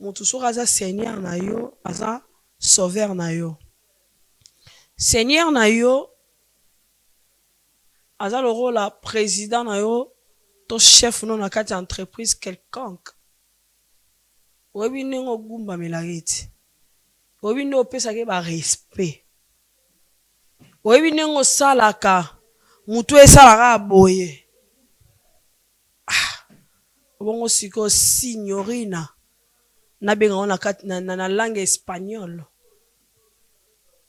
moto soki aza seigneur na yo aza sauveur na yo. Seigneur na yo aza le rôle la président na yo to chef non na kati entreprise quelconque. Oyebi ndenge ogumbamela ye ti. Oyebi ndenge opesaka ba respect. Oyebi ndenge osalaka mutu esalaka boye. Bongo siko signorina na benga na langue espagnole.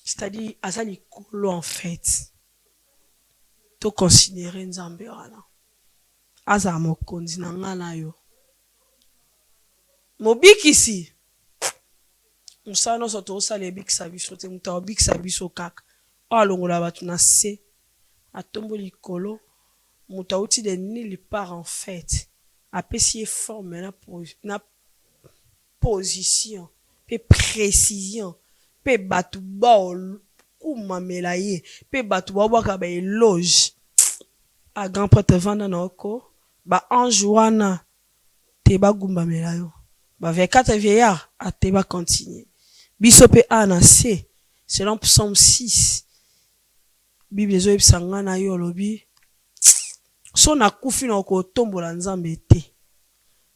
C'est-à-dire asa likolo en fait. To considérer nzambe wana. Aza mokonzi na nga na yo. Mobikisi. Musano soto osala ebikisa biso te muta obikisa biso kaka. Alongola batu na se. Atombo likolo. Muta uti de nulle part en fait. Apesi forme na position. Pe précision. Pe batu baol. Kumamela ye. Pe batu babwaka ba éloge. A grand prêtre vanda na oko. Ba ange wana. Te ba gumbamela yo. Ba 24 vieillards. A te ba continuer. Biso pe a na C. Selon psaume 6. Bible zo ebisanga na yo lobi. So na kufi na oko tombola nzambe te.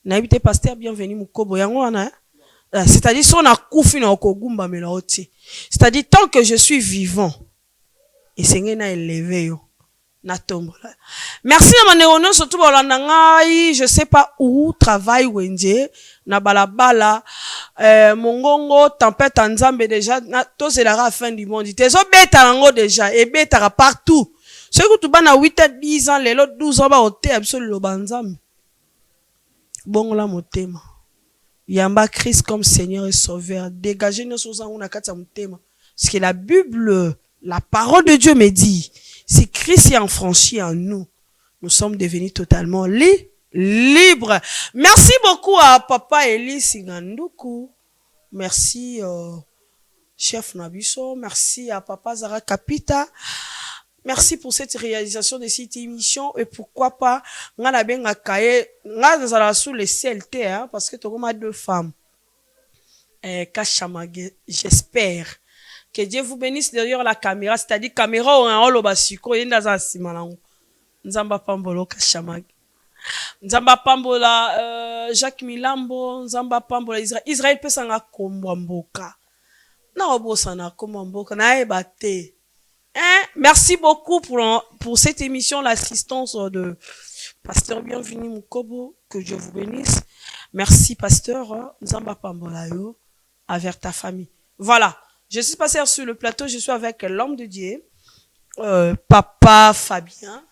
Na ebite pasteur bienvenu mukobo yango wana. C'est-à-dire so na kufi na oko gumbamela oti. C'est-à-dire tant que je suis vivant. Et Seigneur na élevé yo. Na tombola. Merci na manerono surtout bolanda ngai, je sais pas où travail wenje na balabala mongongo tempête en Nzambe déjà na to c'est la fin du monde. Tezo beta nango déjà et beta partout. Ce que tu bana 8 à 10 ans les autres 12 ans ba oté absolument banzambe. Bongo la motema. Yamba Christ comme Seigneur et Sauveur. Dégagez nos choses en kata motema. Parce que la Bible, la parole de Dieu me dit, si Christ est enfranchi en nous, nous sommes devenus totalement libres. Merci beaucoup à Papa Eli Singanduku. Merci chef Nabiso. Merci à Papa Zara Kapita. Merci pour cette réalisation de cette émission. Et pourquoi pas, on a bien accueilli, on a sous les CLT, hein, parce que tu as 2 femmes. Kachama, j'espère. Que Dieu vous bénisse derrière la caméra, c'est-à-dire caméra ou un holo basiko, yenda za simalango. Nzamba Pambolo Kachama. Nzamba Pambola Jacques Milambo, Nzamba Pambola Israël peut s'en accombrer mboka. Na obosa na accombrer mboka na ebate. Merci beaucoup pour cette émission, l'assistance de Pasteur Bienvenu Mukobo, que Dieu vous bénisse. Merci Pasteur Nzamba Pambola yo, avec ta famille. Voilà. Je suis passé sur le plateau, je suis avec l'homme de Dieu, Papa Fabien.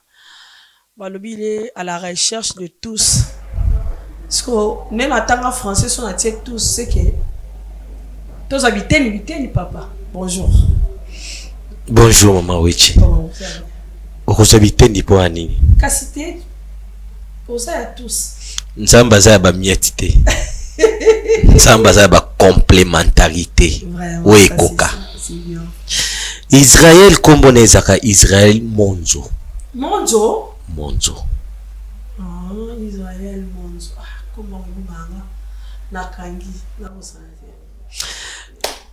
Balobi, il est à la recherche de tous. Parce que, nous en français, on a tous, c'est que, tous habitants, papa. Bonjour. Bonjour, maman Wichi. Comment vous allez? Vous habitez ni pour ani. Cassité, pour ça à tous. Nzamba za ba mietité. Nzamba za ba complémentarité. Oui, koka. Israël kombo nezaka Israël monzo. Monzo? Monzo. Ah, Israël monzo. Ah, comment vous banga nakangi na bosana.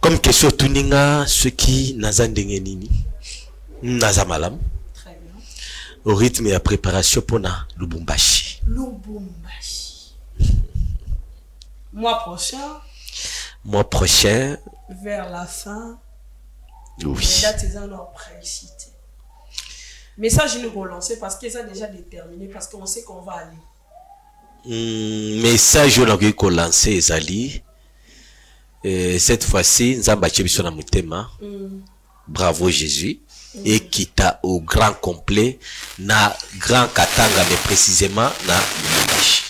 Comme question tuninga ceux qui nazandenge nini. Naza malam. Très bien. Au rythme et à préparation pour na Lubumbashi. Lubumbashi. Mois prochain. Mois prochain. Vers la fin. Oui. Les dates sont en précité. Mais ça, je vais relancer parce que ça déjà déterminé, parce qu'on sait qu'on va aller. Message je l'ai lancé Ezali. Cette fois-ci, Nzamba Chebiso na mutema. Bravo Jésus. Et quitta au grand complet, na grand katanga, mais précisément na Lubumbashi.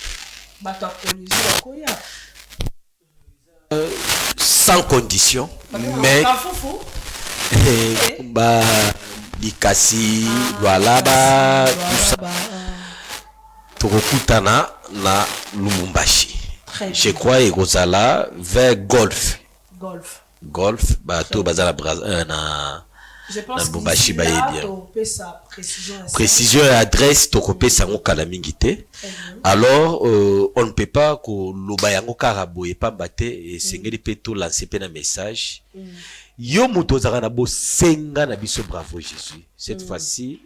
Sans condition, mais bah Dikasi, voilà bah tout ça. Turokutana na Lubumbashi. Je crois et Rosala vers golf. Golf. Golf, bah tout bazala na Je pense que Lubumbashi ba bien. Sa Précision et adresse tokopé sango kala mingi te. Alors on ne peut pas ko loba yango karabo et pas battre et sengeli pe to lancer pe na message. Yo muto zaka bo senga na biso bravo Jésus. Cette fois-ci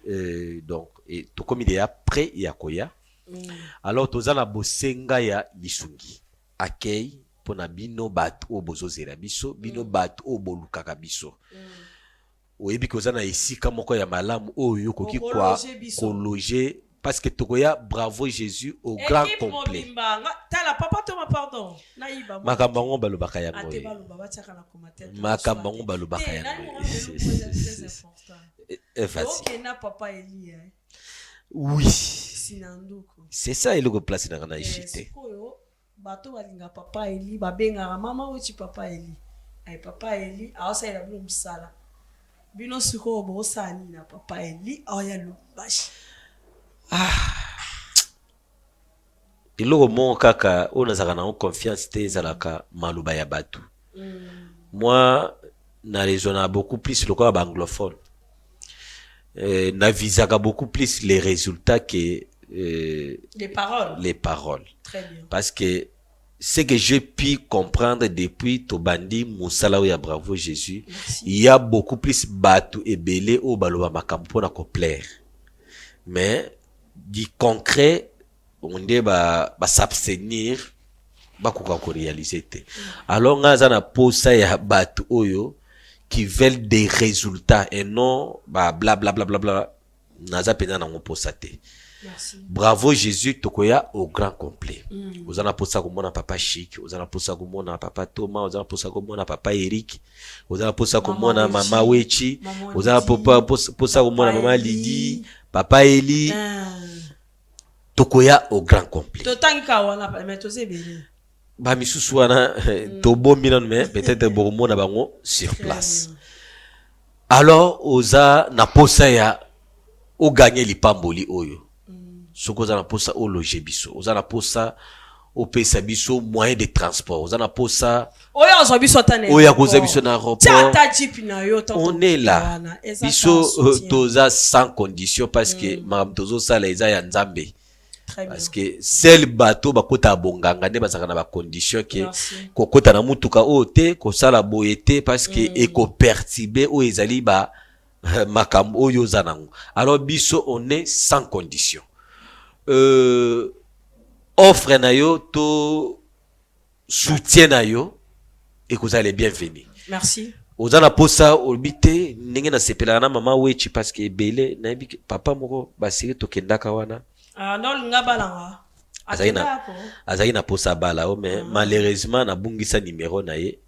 donc et to comme il est après ya koya. Alors tozana bo senga ya bisungi. Accueil pona bino bat o bozozela biso, bino bat o bolukaka biso. Oyebi kozana ici comme quoi ya malamu oyo koki kwa ko loger parce que tokoya bravo Jésus au grand complet. Tala papa Thomas pardon. Naïba. Makambango balobaka yango. Makambango balobaka yango. C'est facile. Na papa Eli. Oui. C'est ça il le place dans la JT. Bato balinga papa Eli babenga mama uchi papa Eli. Ay papa Eli awasa ila blo msala. Bino siko bosani na papa Eli oya Lubumbashi. Iloko mon kaka on a na confiance te zalaka maluba ya batu. Moi na raisonna beaucoup plus le quoi anglophone. Na visaka beaucoup plus les résultats que les paroles. Les paroles. Très bien. Parce que ce que j'ai pu comprendre depuis Tobandi Moussala ya bravo Jésus, il y a beaucoup plus batu et belé au baloba makampo na ko plaire. Mais du concret on dit ba s'abstenir ba ko réaliser te. Alors ngaza na posa ya batu oyo qui veulent des résultats et non ba bla bla bla bla bla naza pena na posa te. Merci. Bravo Jésus tokoya au grand complet. Vous en avez posé comme mon papa Chic, vous en avez posé comme mon papa Thomas, vous en avez posé comme mon papa Eric, vous en avez posé comme mon maman Wechi, vous en avez posé comme mon maman Lydie, papa Eli. Tokoya au grand complet. Totanka wana mais tozé belé. Ba misusu wana tobo milan mais peut-être beaucoup na bango sur place. Alors oza na posa ya o gagner lipamboli oyo. Soko za na posa o loger biso, oza na posa o pesa biso moyen de transport, oza na posa oya zo biso tane oya koza biso na aéroport. On est là. Biso toza sans condition parce que madame tozo sala eza ya nzambe. Parce que seul bateau bakota bonganga nde bazaka na ba condition que kokota na mutuka o te ko sala boyete parce que eko perturber o ezali ba makam oyo zanango. Alors biso on est sans condition. Offre na yo to soutien na yo et que vous allez bienvenue. Merci. Ozana posa obité ndenge na sepela na mama wechi parce que belé na papa moko basiri to kendaka wana. Non ngabalanga. Azaina posa bala o mais malheureusement na bungisa numéro na ye.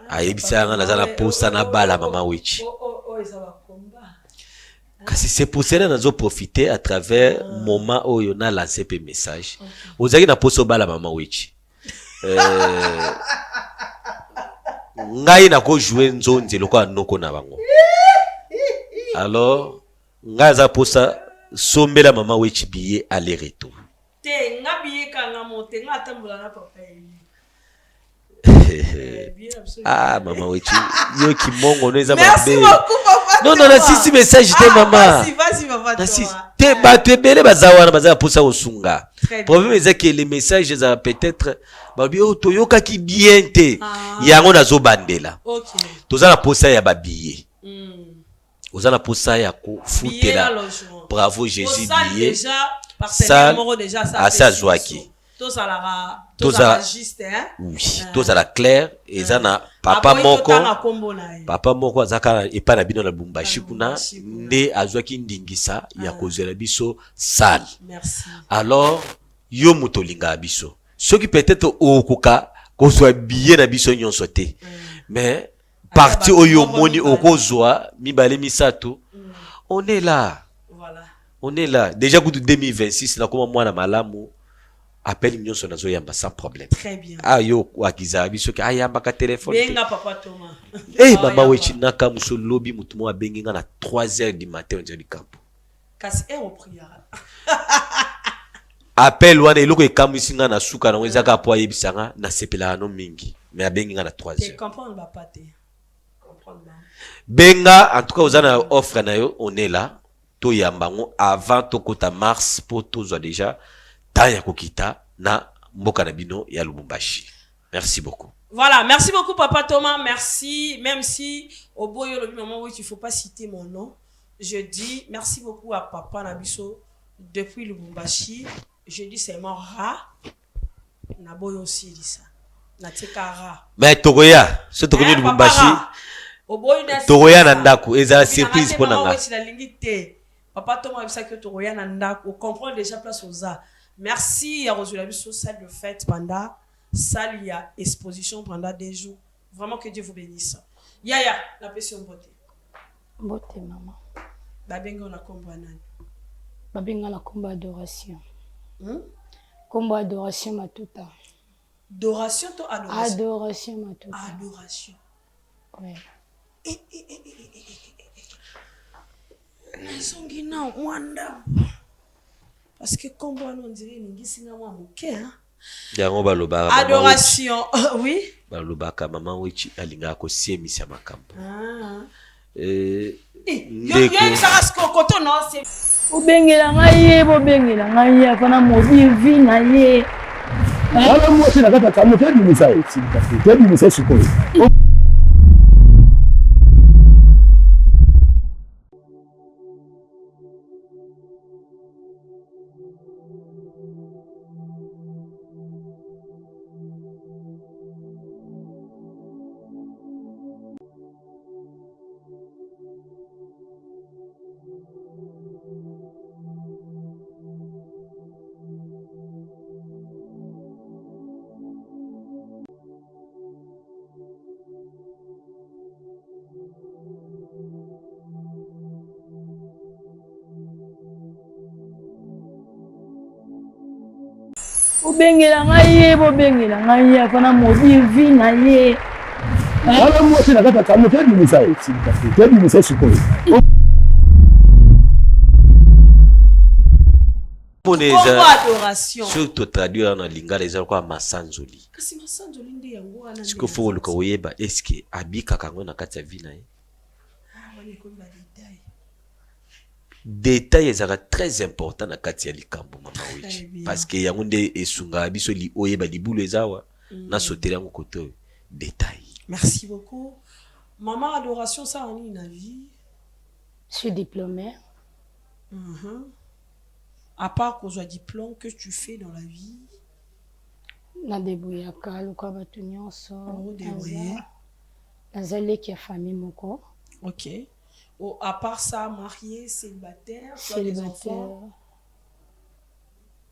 Ayebisa nga nazana posa na bala mama wechi. Kasi c'est pour cela nazo profiter à travers moment où on a lancé pe message. Ozaki na poso bala mama wechi. Ngai na ko jouer nzonze loko anoko na bango. Alors ngai za posa sombela mama wechi billet aller retour. Te nga billet kanga monte nga tambola na papa Eli. Ah mama wechi yo ki mongo no eza mabe. Merci beaucoup papa. Non non si message te maman. Vas-y papa. Te batu ebele bazawana baza posa osunga. Problème est que les messages za peut-être babi o toyoka ki bien te. Yango nazo bandela. OK. Toza na posa ya babillet. Oza na posa ya ko futela. Bravo Jésus billet. Ça déjà ça Joaki. Toza juste hein. Oui, toza la claire ezana papa moko azaka epa na bino na Lubumbashi kuna nde azwaki ndingisa ya kozela biso sale. Merci. Alors yo mutolinga biso. Soki peut-être okoka kozwa billet na biso nyonso te. Mais parti oyo moni okozwa mibale misato. On est là. Voilà. On est là. Déjà pour 2026 na koma mwana malamu. Appelle nyonso nazo yamba sans problème. Très bien. Ah yo wakiza biso ke ayamba ka téléphone. Benga papa Thomas. Mama wechi naka muso lobby mutu mo abenga na 3h du matin on dit campo. Kasi au prière. Appel wana eloko ekamusinga na suka na ezaka po ayebisanga na sepela no mingi. Mais abenga na 3h. Tu comprends ba paté. benga en tout cas aux ana offre na yo on est là to yambango avant to kota mars pour tozwa déjà ta ya kokita na mboka na bino ya Lubumbashi. Merci beaucoup. Voilà, merci beaucoup Papa Thomas, merci. Même si au bout du moment où il ne faut pas citer mon nom, je dis merci beaucoup à Papa Nabiso depuis Lubumbashi. Je dis c'est mon rat. Naboyo aussi dit ça. Natekara. Mais Togoya, ce Togoya Lubumbashi. Togoya Nandaku, et ça surprise pour Nanga. Papa Thomas a dit que Togoya Nandaku, on comprend déjà place aux arts. Merci à Rosulabiso, salle de fête pendant. Salle, il y a exposition pendant des jours. Vraiment que Dieu vous bénisse. Yaya, la pression beauté. Beauté, maman. Babenga na combat nani? Babenga na combat adoration. Combat adoration matuta. Adoration to adoration? Adoration matuta. Adoration. Ouais. Nasongina wanda. Parce que combat on dirait ningi singa mwa muke hein. Adoration, oui. Balobaka maman wichi alinga ko siemisa makambo. Obengela ngai afana modi vi na ye. Wala mwasi na kata kama tedi misai. Tedi misai sikoyo. Obengela ngai afana modi vi na ye. Wala mwasi na kata kama tedi misai sikoyo. Adoration. Surtout traduire en lingala les quoi masanzoli. Kasi masanzoli ndi yango wana. Siko faut le koyeba est-ce que abika kango na kati ya vina ye? Wani ko ba détail. Détail ezaka très important na kati ya likambo mama wichi. Parce que yango nde esunga biso li oyeba libulu ezawa na sotela yango koto détail. Merci beaucoup. Maman adoration ça en une vie. Je suis diplômée. À part qu'on soit diplôme, que tu fais dans la vie? Na debouyaka luka batu nyonso. Debouyé. Nazali ki ya famille moko. Ok. Oh, à part ça, marié, célibataire,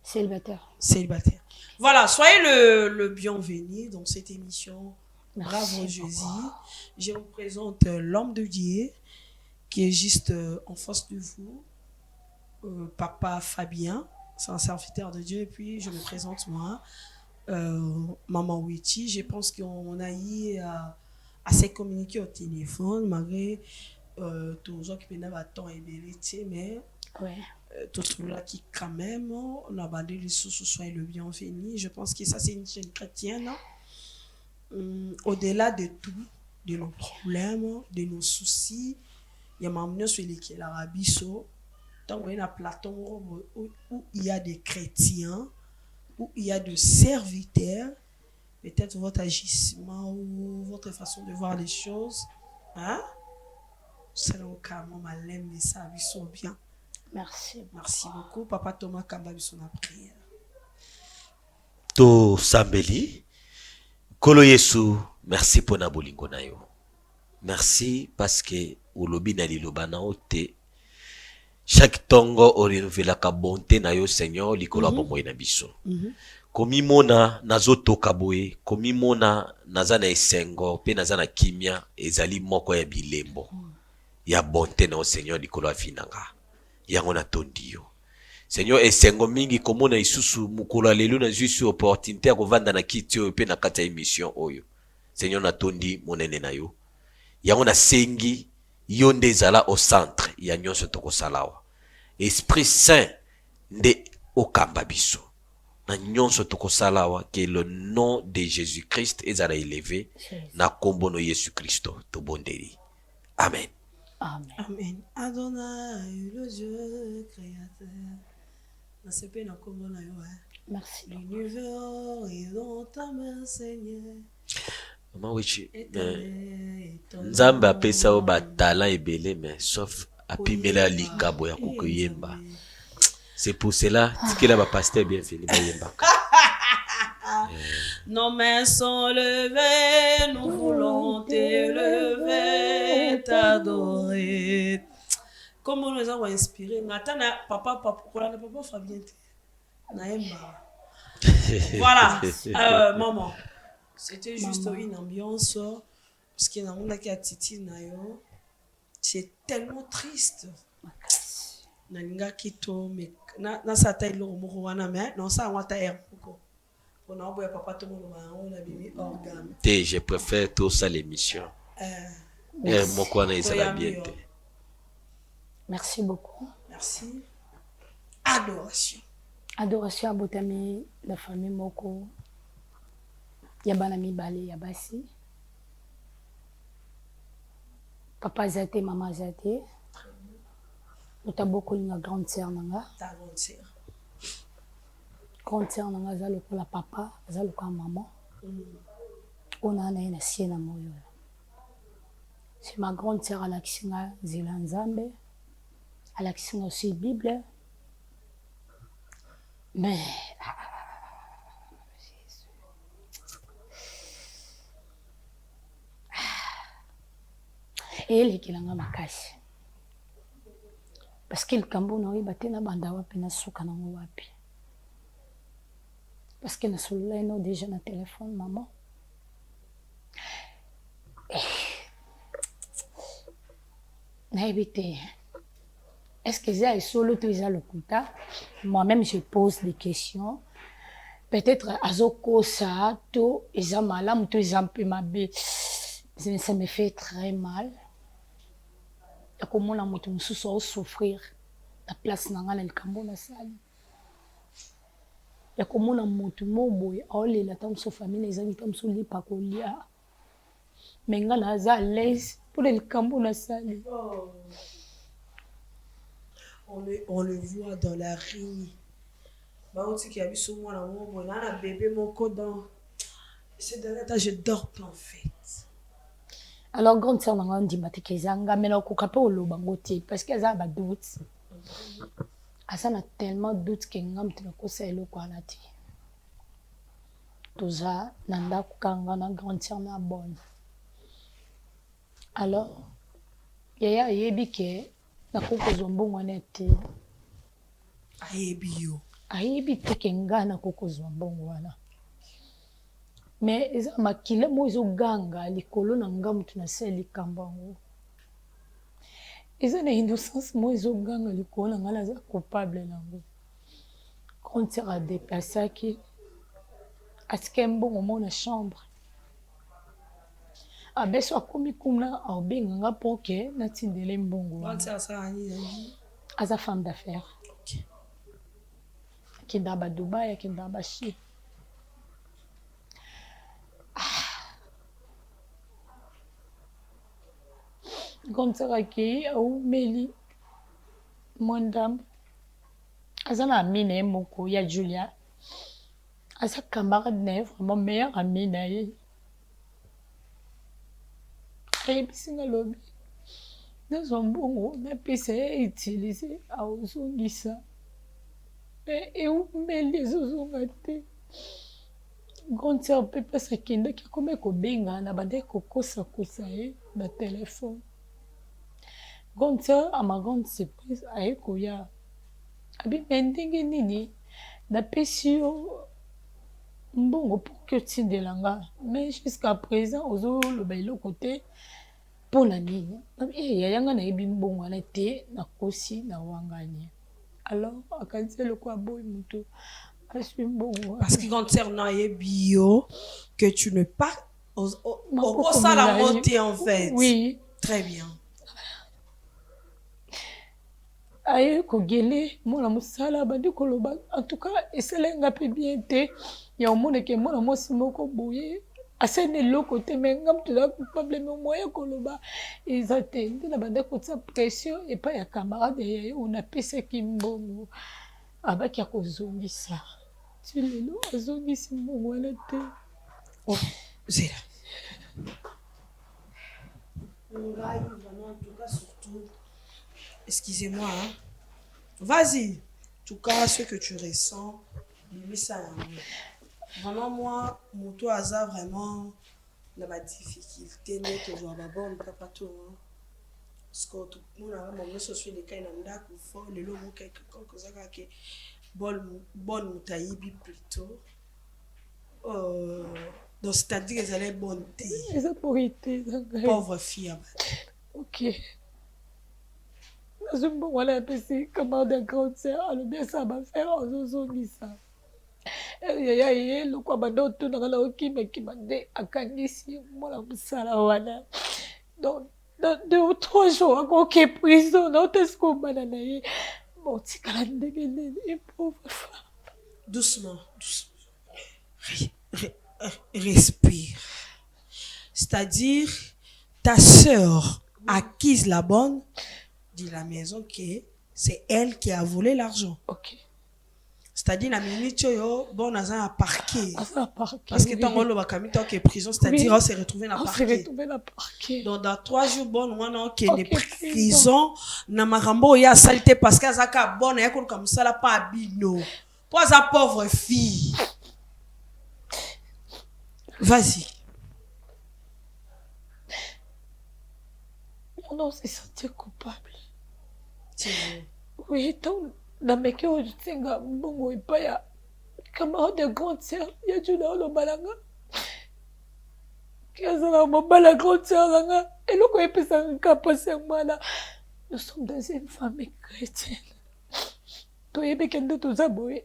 Célibataire. Voilà, soyez le bienvenu dans cette émission. Bravo Jésus. Je vous présente l'homme de Dieu qui est juste en face de vous. Papa Fabien, c'est un serviteur de Dieu. Et puis je me présente moi, Maman Wichi. Je pense qu'on a eu à se communiquer au téléphone, malgré tous les gens qui peuvent avoir temps et vérité, mais tout cela qui quand même, on a bandé les sous, soyez le bienvenu. Je pense que ça c'est une chaîne chrétienne. Au-delà de tout, de nos problèmes, de nos soucis, il y a maintenant celui qui est l'Arabie Saoudite. Tant qu'il y a Platon où il y a des chrétiens, où il y a des serviteurs, peut-être votre agissement ou votre façon de voir les choses, hein? Selon comment malem les services sont bien. Merci. Merci beaucoup. Papa Thomas Kambabi son prière. To Sambeli, Kolo Yesu, merci pour na bolingo na yo. Merci parce que ulobi na liloba na ote. Chaque tongo orinovela ka bonté na yo Seigneur likolo bomoi na biso. Komi mona nazoto kaboye, komi mona nazana esengo, pe nazana kimia ezali moko ya bilembo. Ya bonté na o Seigneur likolo afinanga. Yango na tondio. Seigneur esengo mingi komona isusu mukolo lelo na jusu opportunité ya kovanda na kiti oyo pe na kata émission oyo. Seigneur na tondi monene na yo. Yango na sengi yonde zala au centre ya nyonso tokosalawa. Esprit Saint nde okamba biso. Na nyonso tokosalawa que le nom de Jésus-Christ ezala élevé na kombo no Yesu Kristo to bondeli. Amen. Amen. Amen. Adonai, le Dieu créateur. Dans ce pays, Merci. L'univers est dans ta main, Seigneur. Maman Wichi, Nzamba apesa o batala ebele mais sauf apimela likabo ya kokoyemba. C'est pour cela que la pasteur bienvenue bayemba. Nos mains sont levées, nous voulons t'élever, t'adorer. Comment nous avons inspiré? Natana, papa, Fabien. Voilà, maman. C'était juste une ambiance. Parce qu'il y a un monde qui a Titi Nayo. C'est tellement triste. Nalinga Kito, mais na sa taille le wana mais non ça on ta air pourquoi on a envoyé papa tout le monde on a mis organe. Je préfère tout ça l'émission. Mon quoi na ça bien. Merci beaucoup. Merci. Adoration. Adoration à Botami, la famille Moko. Yabana Mibale, Yabasi. Papa Zate, maman Zate. Nous avons beaucoup de grande sœur. Ta grande sœur. Grande sœur, nous avons la papa, nous avons la maman. On a une sienne à moi. C'est ma grande sœur à l'action Zilanzambe. À l'action aussi Bible. Mais. Et elle est qui l'a makasi. Parce que le Cameroun a eu battu banda wapi na suka na wapi. Parce que na solula ino déjà na téléphone maman. Na évité. Est-ce que ça est solo tout ça le kuta? Moi-même je pose des questions. Peut-être azoko ça tout isa malam tout isa peu mabe. Ça me fait très mal. Ya komona moto mususu au souffrir la place nanga na likambo na sali ya komona moto moboye aolela ta so famille ezali ta so lipa kolia menga na za l'aise pour le likambo na sali. On le voit dans la rue. Bah on dit qu'il y a eu sur moi là mon na bébé mon codon. C'est dans l'état je dors pas en fait. Alors grande sœur nanga ndimati kezanga mena kokape oloba ngoti parce que ça ba doute. Asa na tellement doute que ngam tena ko sa eloko alati. Toza nanda kanga na grande sœur na bonne. Alors yaya yebi ke na koko zombongo nete. Ayebi yo. Ayebi te ke ngana koko zombongo wana. Mais eza makile mo ezo ganga likolo na ngamu tuna seli kambango. Eza na innocence mo ezo ganga likolo na ngala za coupable nango. Quand tu as déplacé qui atike mbongo mo na chambre. Abeso akomi kumna abenga nga poke na tindele mbongo. Quand ça ani aza femme d'affaires. OK. Kindaba Dubai, kindaba Chine. Comme ça qui au Meli mondam azana amine moko ya Julia asa camarade ne vraiment meilleur ami na ye et bisinga lobi dans un bon na pese utiliser a uzungisa et où Meli zuzungate quand ça peut passer kinda ki comme ko benga na bande ko kosa kosa e na téléphone. Gonza, à ma grande surprise, à Ekoya. Abi mendingi nini, na pesio mbongo pour que tu de langa. Mais jusqu'à présent, ozo le bailo côté pour la nini. Eh, yanga na ebi mbongo na te na kosi na wangani. Alors, akadze le quoi boy muto. Asu mbongo. Parce que concernant bio que tu ne pas au ça la montée en fait. Oui. Très bien. Aye kogele mona musala bandi koloba en tout cas eselenga pe bien te ya omone ke mona mosi moko boye asene eloko te me nga mutu aza coupable me moyen koloba eza te nde na banda kotia pression epai ya camarade ya ye oyo napesaki mbongo abaki ya kozongisa ti lelo azongisi mbongo wana te. Oh, Zéla. En tout cas, surtout, excusez-moi, hein. Vas-y. En tout cas, ce que tu ressens, mais ça, vraiment, moi, mon tour hasard, vraiment, dans ma difficulté, mais que je vois d'abord, on ne peut pas tout. Parce que tout le monde a vraiment sur les cas, il y a un fort, le lot, quelqu'un qui est bonne moutaïbi plutôt. Donc, c'est-à-dire qu'elles allaient bonne thé. Pauvre fille. Ok. Je me vois là, petit, comment de grande sœur, alors bien ça va faire en zozoni ça. Le quoi, maintenant, tout le monde qui m'a dit à Kanisi, moi, la moussala, voilà. Donc, 2 ou 3 jours, encore qui est prison, non, t'es ce qu'on m'a donné. Bon, tu as une pauvre femme. Doucement, doucement. Respire. C'est-à-dire, ta sœur acquise la bonne de la maison que c'est elle qui a volé l'argent. Ok. C'est-à-dire, la minute où bon, on a un parquet. Parce que tant on est prison, c'est-à-dire, on s'est retrouvé dans le parquet. Donc, dans 3 jours, bon, on est prison. Na marambo, il y a saleté parce qu'il y a bon, il y a comme ça, là, pas abino. Pas sa pauvre fille. Vas-y. Non, c'est senti coupable. C'est vrai. Oui, tant dans mes cœurs, je tiens à bon et pas ya camarade de grande sœur, il y a du dans le balanga. Qui a ça mon bala grande sœur là et le quoi peut ça capacité moi là. Nous sommes dans une famille chrétienne. Toi et bien que tout ça boy.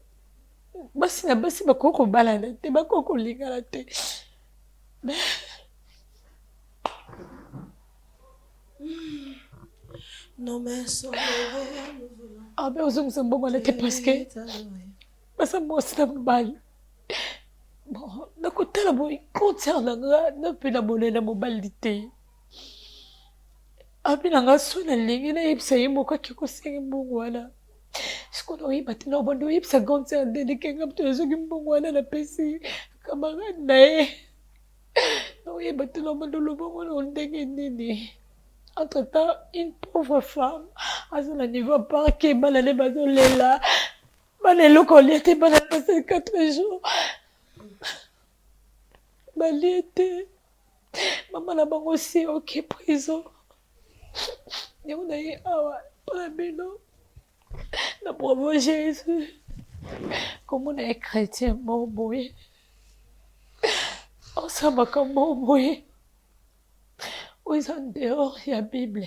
Basi bakoko balana te bakoko lingala te. Non mais ça. Ah mais aux hommes sont bons là parce que ça moi c'est mal. Bon, na côté là boy concerne na pe na bonne na mobilité. Abi na ngaso na lingi na ipsa yimo kwa kiko sengi mbongo wala. Sikono yi bati na bondo ipsa gonse ande kenga mtu ezogi mbongo wala na pesi camarade na e. No yi bati na bondo lo bongo na ndenge nini. Entre-temps, une pauvre femme, à son niveau parquet, banane bazolela, banelo koliete, banane passé 4 jours. Baliete, maman la bango aussi, ok, prison. Et on a eu, pas bino, la bravo Jésus. Comme on est chrétien, mon boy. On s'en va comme mon boy. Ils sont dehors, il y a la Bible.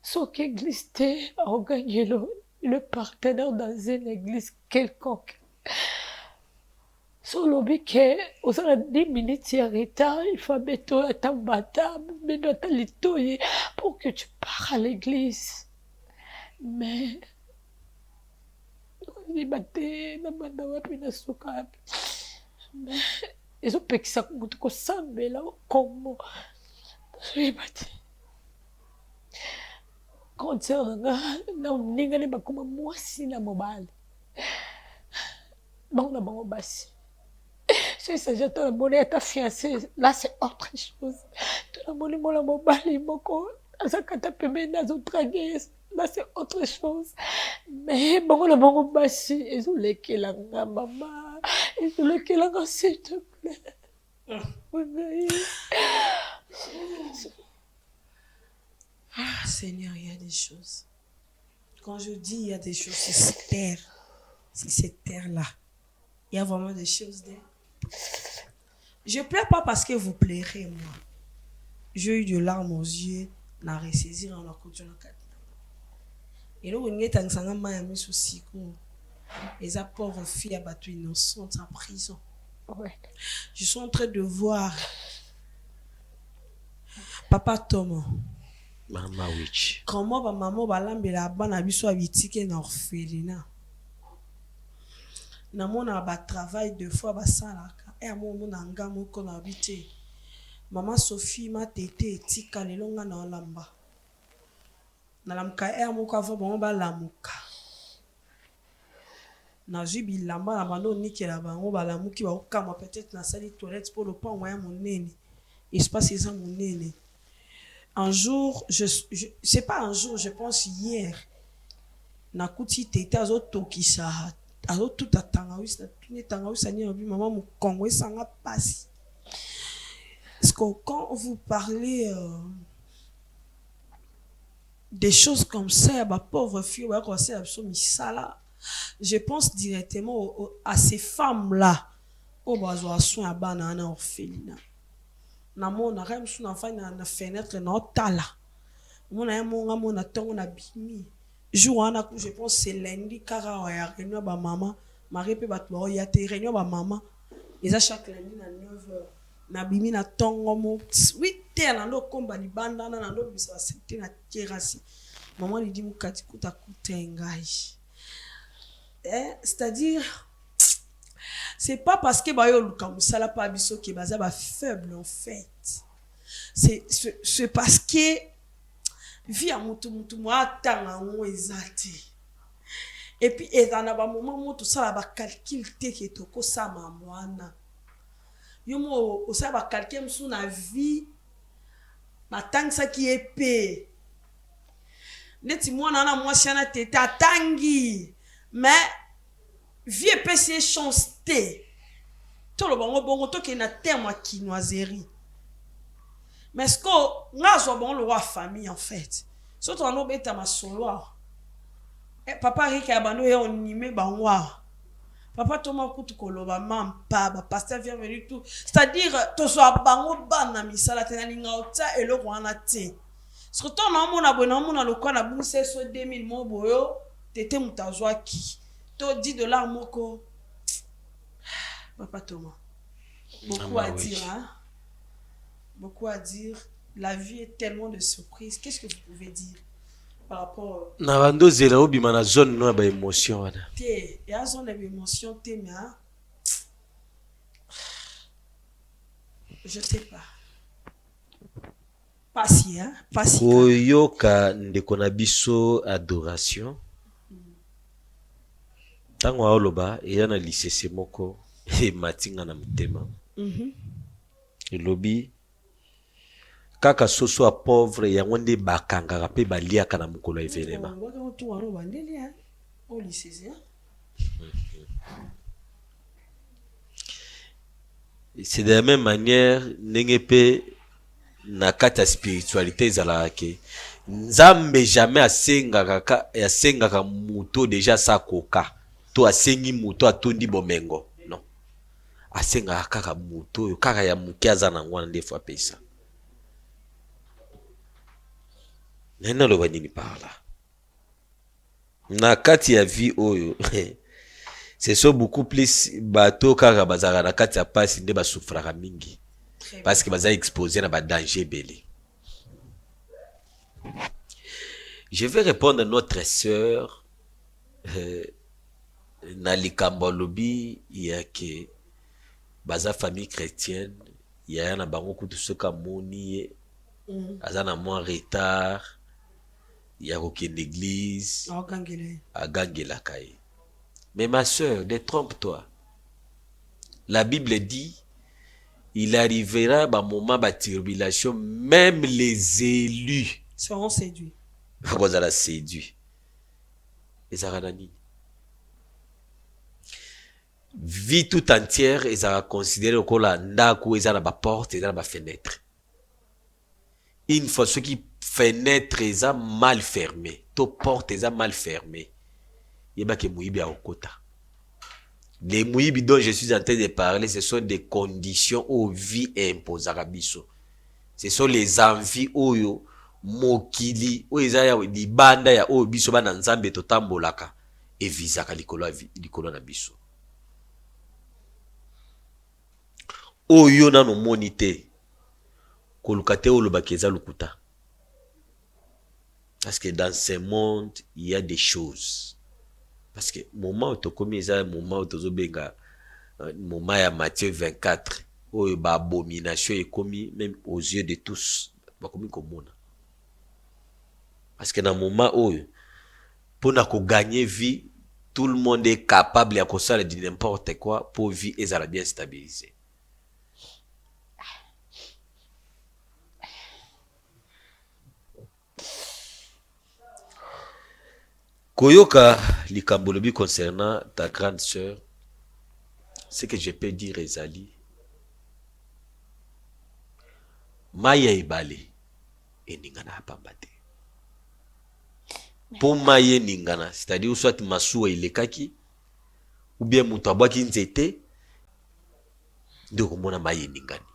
Ce qui existe, on gagne le partenaire dans une église quelconque. Sur le but que, aux 10 minutes de retard, il faut mettre à ta bata, mettre à ta litoye pour que tu pars à l'église. Mais, il battait, na banda wapi na suka. Mais, ils ont pris ça comme tout ça, mais là, comme je bati. Quand ça, non, n'ingane ba comme moi si na mobile. Bon, na bon basi. Si ça jette la monnaie à ta fiancée, là c'est autre chose. Tu la monnaie mon la mobile, moko, ça quand tu peux mettre dans autre gages. Là, c'est autre chose. Mais bon, le bon basi, ils ont les kilanga, maman. Ils ont les kilanga, s'il te plaît. Ah, Seigneur, il y a des choses. Quand je dis il y a des choses, c'est cette terre. C'est cette terre-là. Il y a vraiment des choses dedans. Je pleure pas parce que vous pleurez, moi. J'ai eu de larmes aux yeux, n'a ressaisir en leur côté. Et là, on est en train de me soucier. Les pauvres filles abattues innocentes en prison. Ouais. Je suis en train de voir Papa Thomas. Mama Witch. Comment maman va l'embêter à biso habitike na orphelinat. Na mona ba travail 2 fois ba salaka. mon nanga moko na habité. Maman Sophie m'a tété tika lelonga na lamba. Na lamka moko avant bon ba lamuka. Na jubi lamba na bando nikela bango ba lamuki ba okama peut-être na salle toilette pour le pan moyen monene. Espace ils ont monene. Un jour, c'est pas un jour, je pense hier. Na kuti tété azo tokisa. Azo tout atanga oui, na tuni tanga oui sani obi maman mu Congo sanga passe. Parce que quand vous parlez des choses comme ça, bah pauvre fille, ouais, quand c'est absolument ça là, je pense directement à ces femmes-là. Au besoin soin à banana orphelinat. Na mon na rem sous na fa na fenêtre na tala. Mon na mon na tongo na bimi. Jour on a je pense c'est lundi car ya réunion ba maman, mari pe ba to ya te réunion ba maman. Ils a chaque lundi na 9h. Na bimi na tongo mo 8h na ndo komba ni banda na ndo bisa sente na terrasse. Maman lui dit mukati kuta kutengai. C'est-à-dire c'est pas parce que bayo luka musala pa biso ke baza ba faible en fait. C'est parce que vie à mutu moi tanga ngo ezati. Et puis ezana ba moment mo tout ça ba calcul te ke to ko sama mwana. Yomo osa ba calcul msu na vie matang ça qui est épais. Neti mwana na mwasi na teta tangi. Mais vie épais c'est chance te. To lo bongo to ke na terme quinoiserie. Mais ce que nga zo bon le roi famille en fait. Surtout en obeta ma solo. Papa rika ya bando ya onime banwa. Papa toma kutu koloba mampa ba pasteur vient venir tout. C'est-à-dire to so bango bana misala tena linga ota eloko wana te. Surtout na mona bona mona lokwa na bunse so 2000 mo boyo tete mutazwa ki. To $10 moko. Papa Thomas. Beaucoup à dire hein. Beaucoup à dire. La vie est tellement de surprises. Qu'est-ce que vous pouvez dire par rapport na bando zela obima na zone no ba émotion wana té ya zone d'émotion té mais je sais pas passi hein passi koyoka ndeko na biso adoration tango oloba eya na lisese moko e matinga na mutema elobi kaka soso a pauvre ya nde bakanga pe baliaka na mukolo evenema c'est de la même manière ndenge pe na kata spiritualité ezalaka ke nzambe jamais asengaka muto déjà sakoka to asengi muto atondi bomengo non asengaka kaka muto oyo kaka ya muke aza na ngwana nde fois pesa. Nena lo banini parla. Na kati ya vie oyo. C'est so beaucoup plus bato kaka bazara na kati ya pasi nde ba souffraka mingi. Parce que baza exposé na ba danger belé. Je vais répondre à notre sœur na likambo lobi ya ke baza famille chrétienne ya na bango kutu soka moni aza na moins retard. Il y a aucune église. À Gangela Kaye. Mais ma soeur, détrompe-toi. La Bible dit, il arrivera un moment de tribulation, même les élus seront séduits. Vous allez séduire. Les Aranani. Vie tout entière, ils ont considéré que la ndaku, ils ont la porte, ils ont la fenêtre. Une fois ceux qui fenêtre eza mal fermée, to porte eza mal fermée. Yeba ke muibi a okota. Les muibi dont je suis en train de parler, ce sont des conditions où vie impose à biso. Ce sont les envies oyo mokili o eza ya libanda ya o biso bana nzambe to tambolaka e visaka likolo na biso. Oyo na no monite kolukate olobaki eza lukuta. Parce que dans ce monde, il y a des choses. Parce que moment où tu as commis ça, moment où tu as benga moment ya Matthieu 24 oyo ba abomination est commis même aux yeux de tous ba commis komona parce que dans moment oyo pour na ko gagner vie tout le monde est capable ya kosala de n'importe quoi pour vie ezala bien stabilisée. Koyoka likambolobi concernant ta grande sœur, ce que je peux dire ezali maya ibale eningana apamba te. Pour maye ningana, c'est-à-dire soit masuwa ilekaki ou bien mutu abwaki nzete nde komona maye ningani.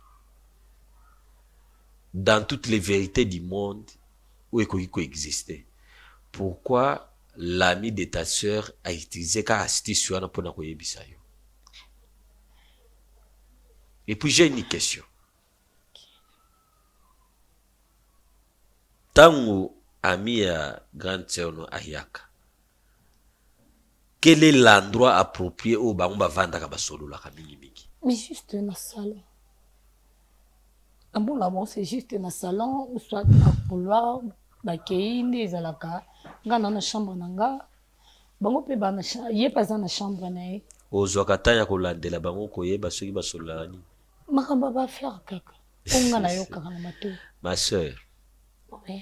Dans toutes les vérités du monde où ekoki coexister, pourquoi l'ami de ta sœur a utilisé ka astuce wana pona koyebisa yo? Et puis j'ai une question. Tango ami ya grande sœur no ayaka, quel est l'endroit approprié où bango bavandaka basololaka mingi? Mais juste dans le salon. Un bon là-bas, c'est juste dans le salon, ou soit à couloir, bakeinde ezalaka, nga na chambre nanga, bango pe bana ye pas na chambre na. Ozwaka tanya kolandela bango koyeba soki basololaka nini? Makamba ba faire kaka. Onga na yoka na mato. Ma sœur. Oui.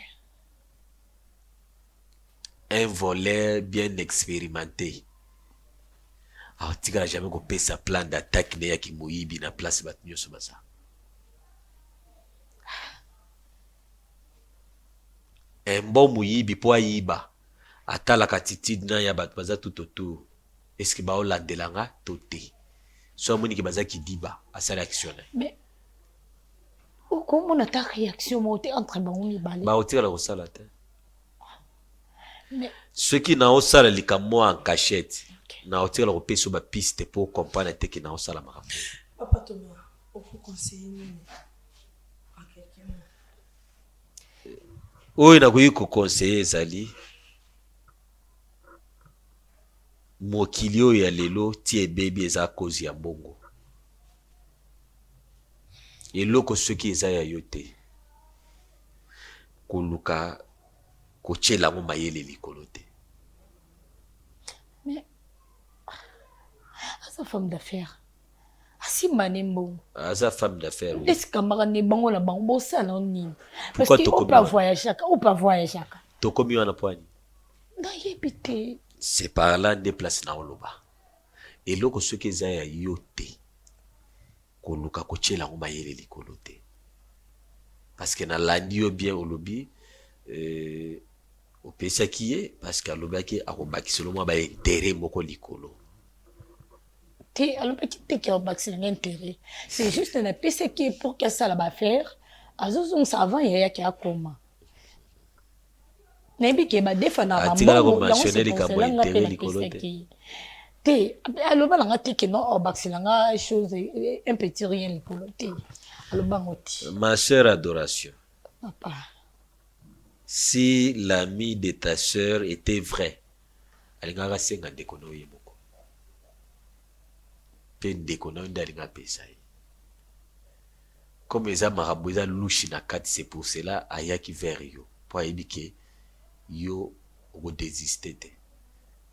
Un voleur bien expérimenté. Alors, tu n'as jamais coupé sa plan d'attaque ne yaki moyibi na place batunyo somasa. Un bon moyibi po ayiba. Atala katitide na ya bat baza tout autour. Est-ce que ba o landelanga toté? So moni ki baza ki diba asala action. Mais comment on a ta réaction monter entre bango mi balé? Ba o tira la sala te. Mais ceux qui n'ont pas la likamo en cachette, n'ont pas la piste sur piste pour comprendre que n'ont pas la maramou. Papa Thomas, on peut conseiller à quelqu'un. Oui, n'a pas conseiller Zali. Mokilio ya lelo tie baby eza cause ya bongo. Et loko ceux qui eza ya yote. Koluka kochela mo mayele likolo te. Mais sa femme d'affaires. Asi manembo. Sa femme d'affaires. Est-ce que marane bango la bango sala nini? Parce Pourquoi que on peut voyager, on peut voyager. Tokomi wana poani. Na yebite. C'est par là des places na oloba. Et loko ceux qui eza ya yote. Koluka kochela mo mayele likolo te. Parce que na landi bien olobi au pesa qui est parce qu'à l'obaki a robaki seulement ba intérêt moko likolo. Té à l'obaki té qui a robaki l'intérêt. C'est juste un pesa qui est pour que ça la ba faire. Azozong savant ya ki akoma. Nebi ke ba defa na ba mo mentionner les kamo intérêt likolo te. Té à l'obala nga té que non robaki nga chose un petit rien likolo té. À l'obangoti. Ma sœur adoration. Papa. Si l'ami de ta sœur était vrai, alingaka senga ndekono yeboko. Pe ndekono ndalinga pesa. Comme eza marabu eza louchi na kati, c'est pour cela ayaki vers yo. Po ayebike yo o désister te.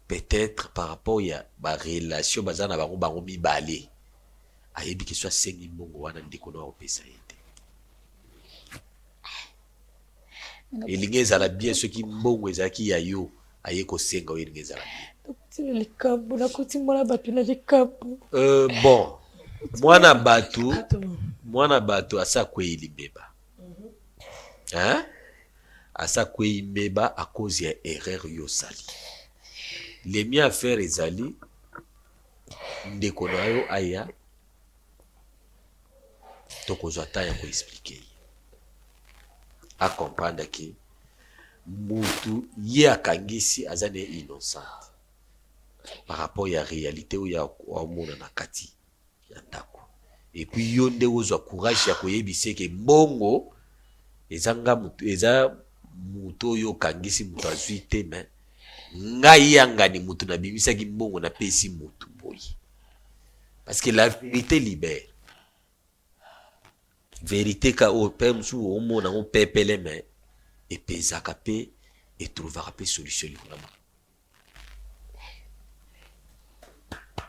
Peut-être par rapport ya ba relation bazana bango bango mibale. Ayebike soit sengi mbongo wana ndekono o pesa ete. Et l'ingéza la bien ceux qui mbongo ezaki ya yo aye ko senga oyo l'ingéza la bien. Le kabu na kuti mwana batu na le kabu. Bon, mwana batu asa kwe ilibeba. Hein? Asa kwe imeba à cause ya erreur yo sali. Les miens à faire ezali ndeko na yo aya toko zata ya ko expliquer. À comprendre que mutu ye akangisi azane innocent par rapport à la réalité où ya omona na kati ya ndako. Et puis yo nde ozwa courage ya koyebise ke mbongo ezanga mutu eza mutu yo kangisi mutu azwi te mais ngai yanga ni mutu na bimisaki mbongo na pesi mutu boyi Parce que la vérité libère. Vérité ka o père sou o mo na o pepele mais et pesaka pe et trouvera pe solution librement.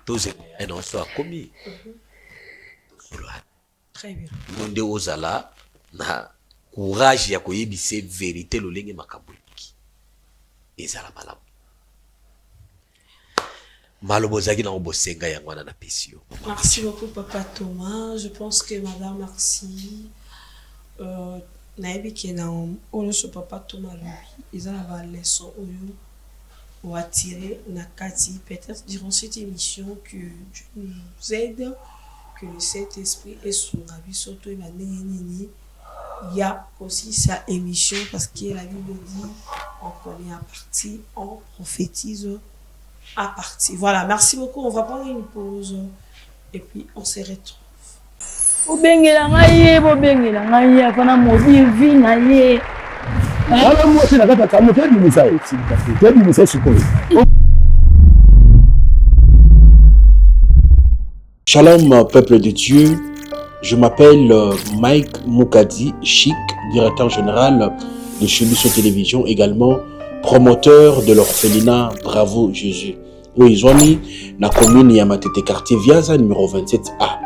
Tous et non soit commis. Très bien. Monde ozala na courage ya koyebise vérité lolenge makabuliki. Ezala malamu. Malobozaki na obosenga ya ngwana na pesio. Merci beaucoup, Papa Thomas. Je pense que Madame Maxi, naebi qui est dans le Papa Thomas, lui, ils ont la leçon ou attirer na kati. Peut-être durant cette émission que Dieu nous aide, que le Saint-Esprit est sur la vie, surtout la nini. Il y a aussi sa émission parce que la Bible dit on connaît à partir, on prophétise à partir. Voilà, merci beaucoup. On va prendre une pause et puis on se retrouve. Bobengela ngai, bobengela ngai, afana modi vi na ye. Wala mwasi na kata kamo tedi misai. Tedi misai sikoyo. Shalom, peuple de Dieu. Je m'appelle Mike Moukadi, Chic, directeur général de Chebiso Télévision, également promoteur de l'orphelinat Bravo Jésus. Oui, Zoami, la commune Yamatete quartier Viaza, numéro 27A.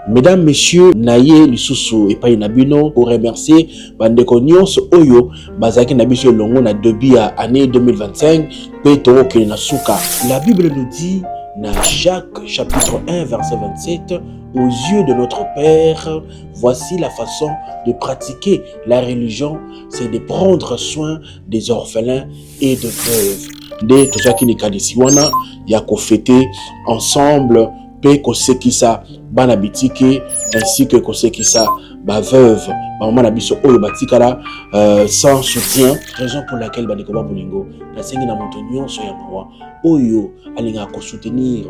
Mesdames, messieurs, naye lisusu et pas inabino pour remercier bandeko nyonso oyo bazaki na biso longo na debi à année 2025 peto ke na suka. La Bible nous dit dans Jacques chapitre 1 verset 27, aux yeux de notre Père, voici la façon de pratiquer la religion, c'est de prendre soin des orphelins et de veuves. De tout ça qui n'est qu'à wana ya ko fêter ensemble pe ko sekisa bana bitike ainsi que ko sekisa ba veuve ba mama na biso oyo batikala sans soutien, raison pour laquelle ba ndeko ba bolingo na sengi na moto nyonso ya moi oyo alinga ko soutenir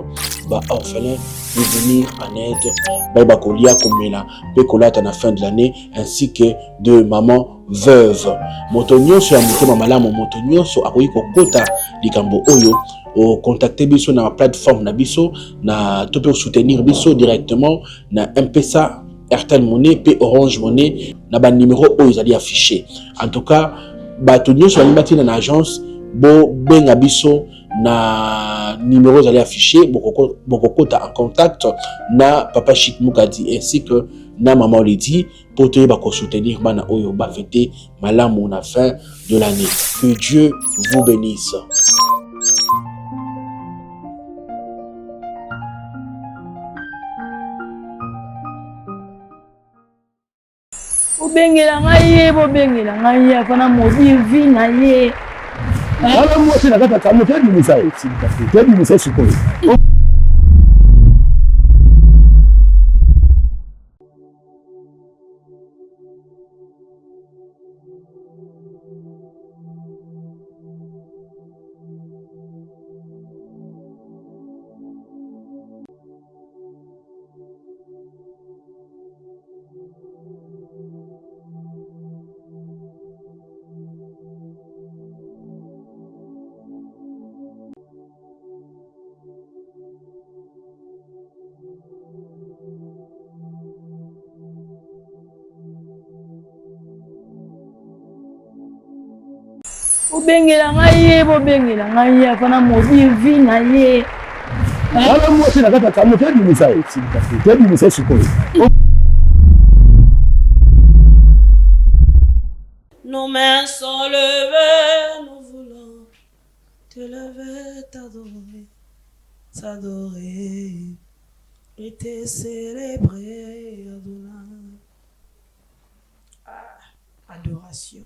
ba orphelin de venir en aide ba kolia komela pe kolata na fin de l'année ainsi que de maman veuve. Moto nyonso ya motema malamu, moto nyonso akoyi kokota likambo oyo o contacter biso na plateforme na biso na to peut soutenir biso directement na M-Pesa, Airtel Money pe Orange Money na ba numéro oyo ezali affiché. En tout cas bato nyonso balimba na agence bo benga biso na numéro ezali affiché bokokota en contact na Papa Chic Moukadi ainsi que na Maman Lady pour te soutenir bana oyo ba fêter malamu na fin de l'année. Que Dieu vous bénisse. Bobengela ngai, bobengela ngai, afana modi vi na ye. Wala mwasi na kata kamo tedi misai. Tedi misai sikoyo. Bobengela ngai, bobengela ngai, afana modi vi na ye. Wala mwasi na kata kamo tedi misai. Tedi misai sikoyo. Nos mains sont levées, nous voulons te lever, t'adorer, t'adorer et te célébrer, Adonai. Ah, adoration.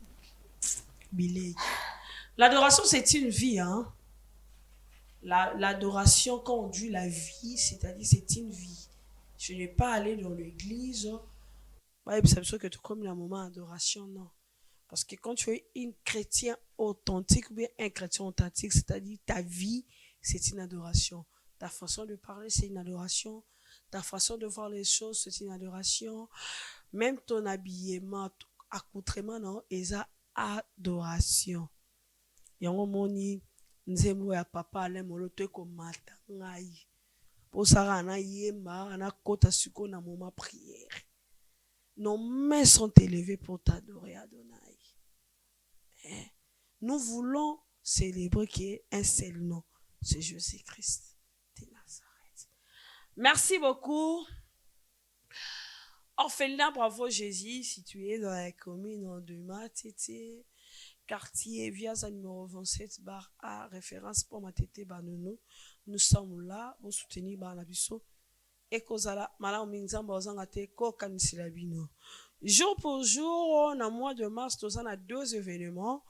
Bilé. L'adoration, c'est une vie, hein. L'adoration conduit la vie, c'est-à-dire c'est une vie. Je n'ai pas allé dans l'église. C'est sûr que tu comme le moment d'adoration, non. Parce que quand tu es un chrétien authentique ou bien un chrétien authentique, c'est-à-dire ta vie, c'est une adoration. Ta façon de parler, c'est une adoration. Ta façon de voir les choses, c'est une adoration. Même ton habillement, ton accoutrement, non, et ça, adoration. Yango moni nzembo ya papa ale moloto ko mata ngai. Pour ça, on a yéma, on a kota suko na moment prière. Nos mains sont élevées pour t'adorer, Adonai. Nous voulons célébrer qu'il y ait un seul nom, c'est Jésus-Christ de Nazareth. Merci beaucoup. Orphelinat Bravo Jésus, situé dans la commune de Matete, quartier Viaza numéro 27 bar A, référence pour Matete Banono. Nous sommes là pour soutenir Banabiso. Et kozala mala minzamba ozanga te ko kanisila bino. Jour pour jour, dans le mois de mars, nous avons 2 événements.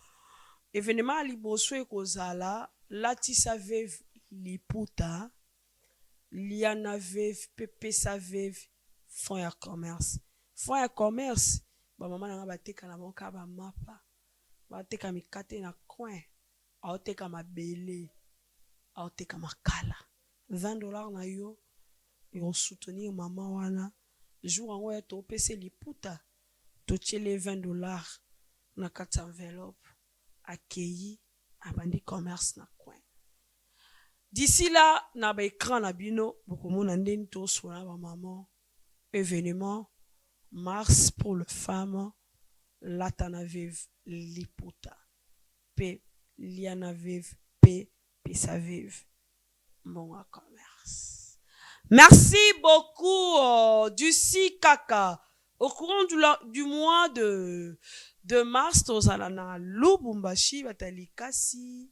Événement à Liboso et kozala, Latisa Vev Liputa, Liana Vev, Pepe Savev, Fonds ya commerce. Fonds ya commerce, ba maman na bateka na bonka ba mapa. Bateka mikate na coin. Aoteka mabele. Aoteka makala. $20 na yo. Ils vont soutenir maman wana. Jour en ouais to pese liputa. To les $20 na carte enveloppe. Accueilli à bandi commerce na coin. D'ici là, na ba écran na bino, beaucoup mon andeni to sola ba maman. Événement mars pour le femme. Latana vive liputa. P liana vive P sa vive. Mon commerce. Merci beaucoup du Kaka. Au courant du mois de mars, tozalana Lubumbashi batali kasi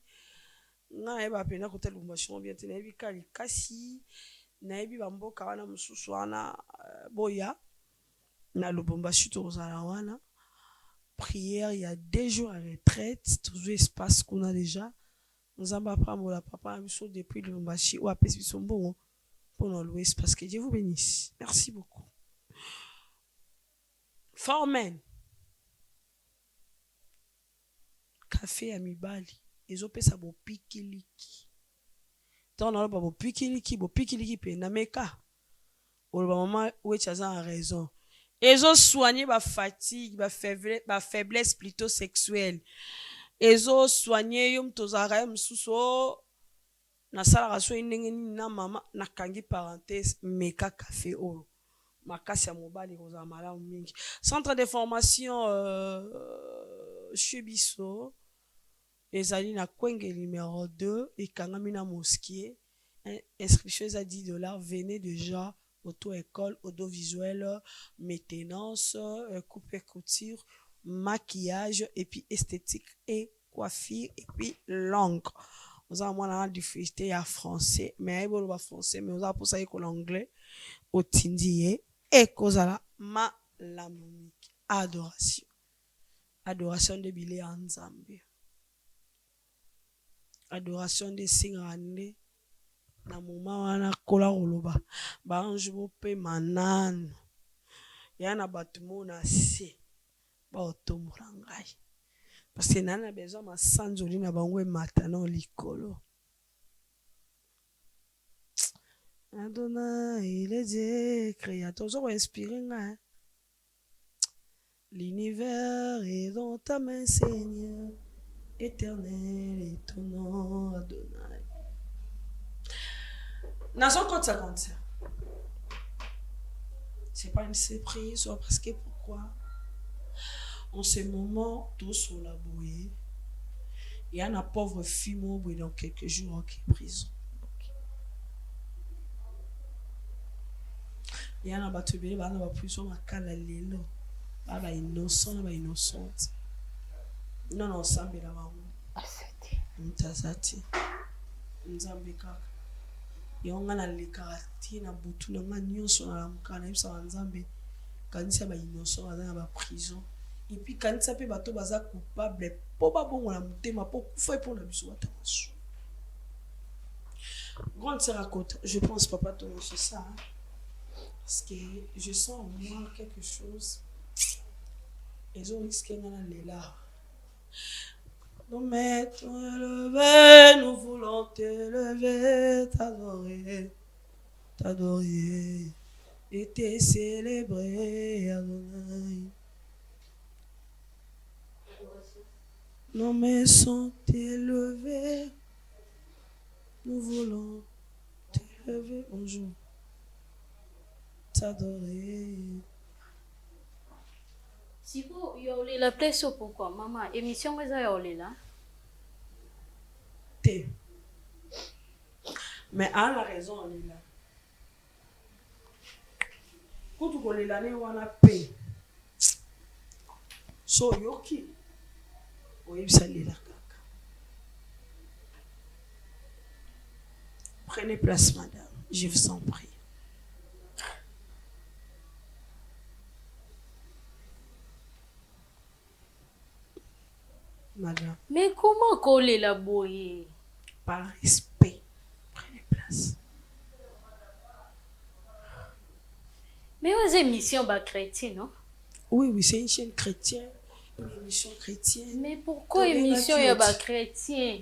na eba pena kote Lubumbashi on bien tenebi kali kasi na ebi bamboka wana mususu wana boya na Lubumbashi tozala wana prière il y a 2 jours à retraite toujours espace qu'on a déjà nous avons pas la papa biso depuis Lubumbashi ou apesi biso mbongo pour l'Ouest parce que Dieu vous bénisse. Merci beaucoup. Formen. Café à Mibali. Ils ont fait ça pour pikiliki. Tant on a pour pikiliki pe nameka. Ou maman où est a raison. Ils ont soigné ma fatigue, ma faiblesse plutôt sexuelle. Ils ont soigné yum tozara msuso. Na sala raso indenge na mama na kangi parenthèse meka café o makasi ya mobali koza malamu mingi centre de formation chez biso ezali na kwenge numéro 2 ekangami na mosquée inscription est à $10 venez déjà auto-école audiovisuel maintenance coupe et couture maquillage et puis esthétique et coiffure et puis langue. Nous avons du freestyle à français, mais il y a français, mais nous avons pour ça l'anglais, au tindie, et kozala ma la monique. Adoration. Adoration de Billy en Zambie. Adoration de Singane. Na moment wana kola roloba. Ba anjubo pe manan. Yana batumo na se. Ba otomurangai. Parce que nana besoin ma sanjoli na bangwe matano likolo. Adonai, il est Dieu créateur. Je vais inspirer nga. L'univers est dans ta main, Seigneur. Éternel est ton nom, Adonai. Nation code 55. C'est pas une surprise, parce que pourquoi? En ce moment, tous sont là, il y a une pauvre fille mort dans quelques jours qui est en prison. Il y a un batubé, il y a une prison à Kalalelo. Il y a innocent, il y a innocente. Non, non, ça me l'a dit. Mtazati. Mzambika. Il y a un karati na butu na nyonso na mukana ibsa nzambe. Kanisa ba innocent dans la prison. Et puis quand ça peut bateau baza coupable pour pas bon la mutema pour faire pour la biso attention. Grande Seracote, je pense papa toi c'est ça hein? Parce que je sens en moi quelque chose. Ils ont risqué dans les larmes. Nous mettons élevé, nous voulons t'élever, t'adorer et te célébrer Adonai. Nos mains sont élevées, nous voulons t'élever. lever, bonjour. T'adorer. Si vous y la place pourquoi maman émission vous avez là. T. Mais à la raison on est là. Quand tu connais l'année où on a payé. So yoki. Oui, ça l'est là. Prenez place, madame. Je vous en prie. Madame. Mais comment coller la boye? Par respect. Prenez place. Mais aux émissions chrétiennes, non? Oui, oui, c'est une chaîne chrétienne. Une émission chrétienne. Mais pourquoi émission ya chrétien?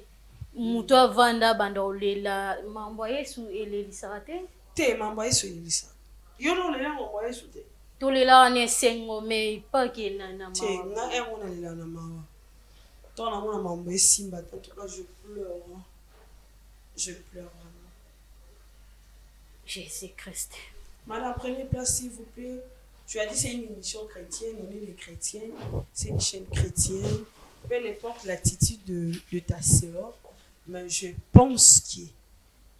Mouto vanda banda olela m'envoyer sous Elisa te? Te m'envoyer sur Elisa. Yo non les m'envoyer sur te. To lela ne sengo mais pas que na na Te nga on a lela na mawa. Toi na mona m'envoyer simba en tout cas je pleure. Je pleure vraiment. Jésus-Christ. Madame, prenez place s'il vous plaît. Tu as dit c'est une émission chrétienne, on est des chrétiens, c'est une chaîne chrétienne. Peu importe l'attitude de ta sœur, mais je pense que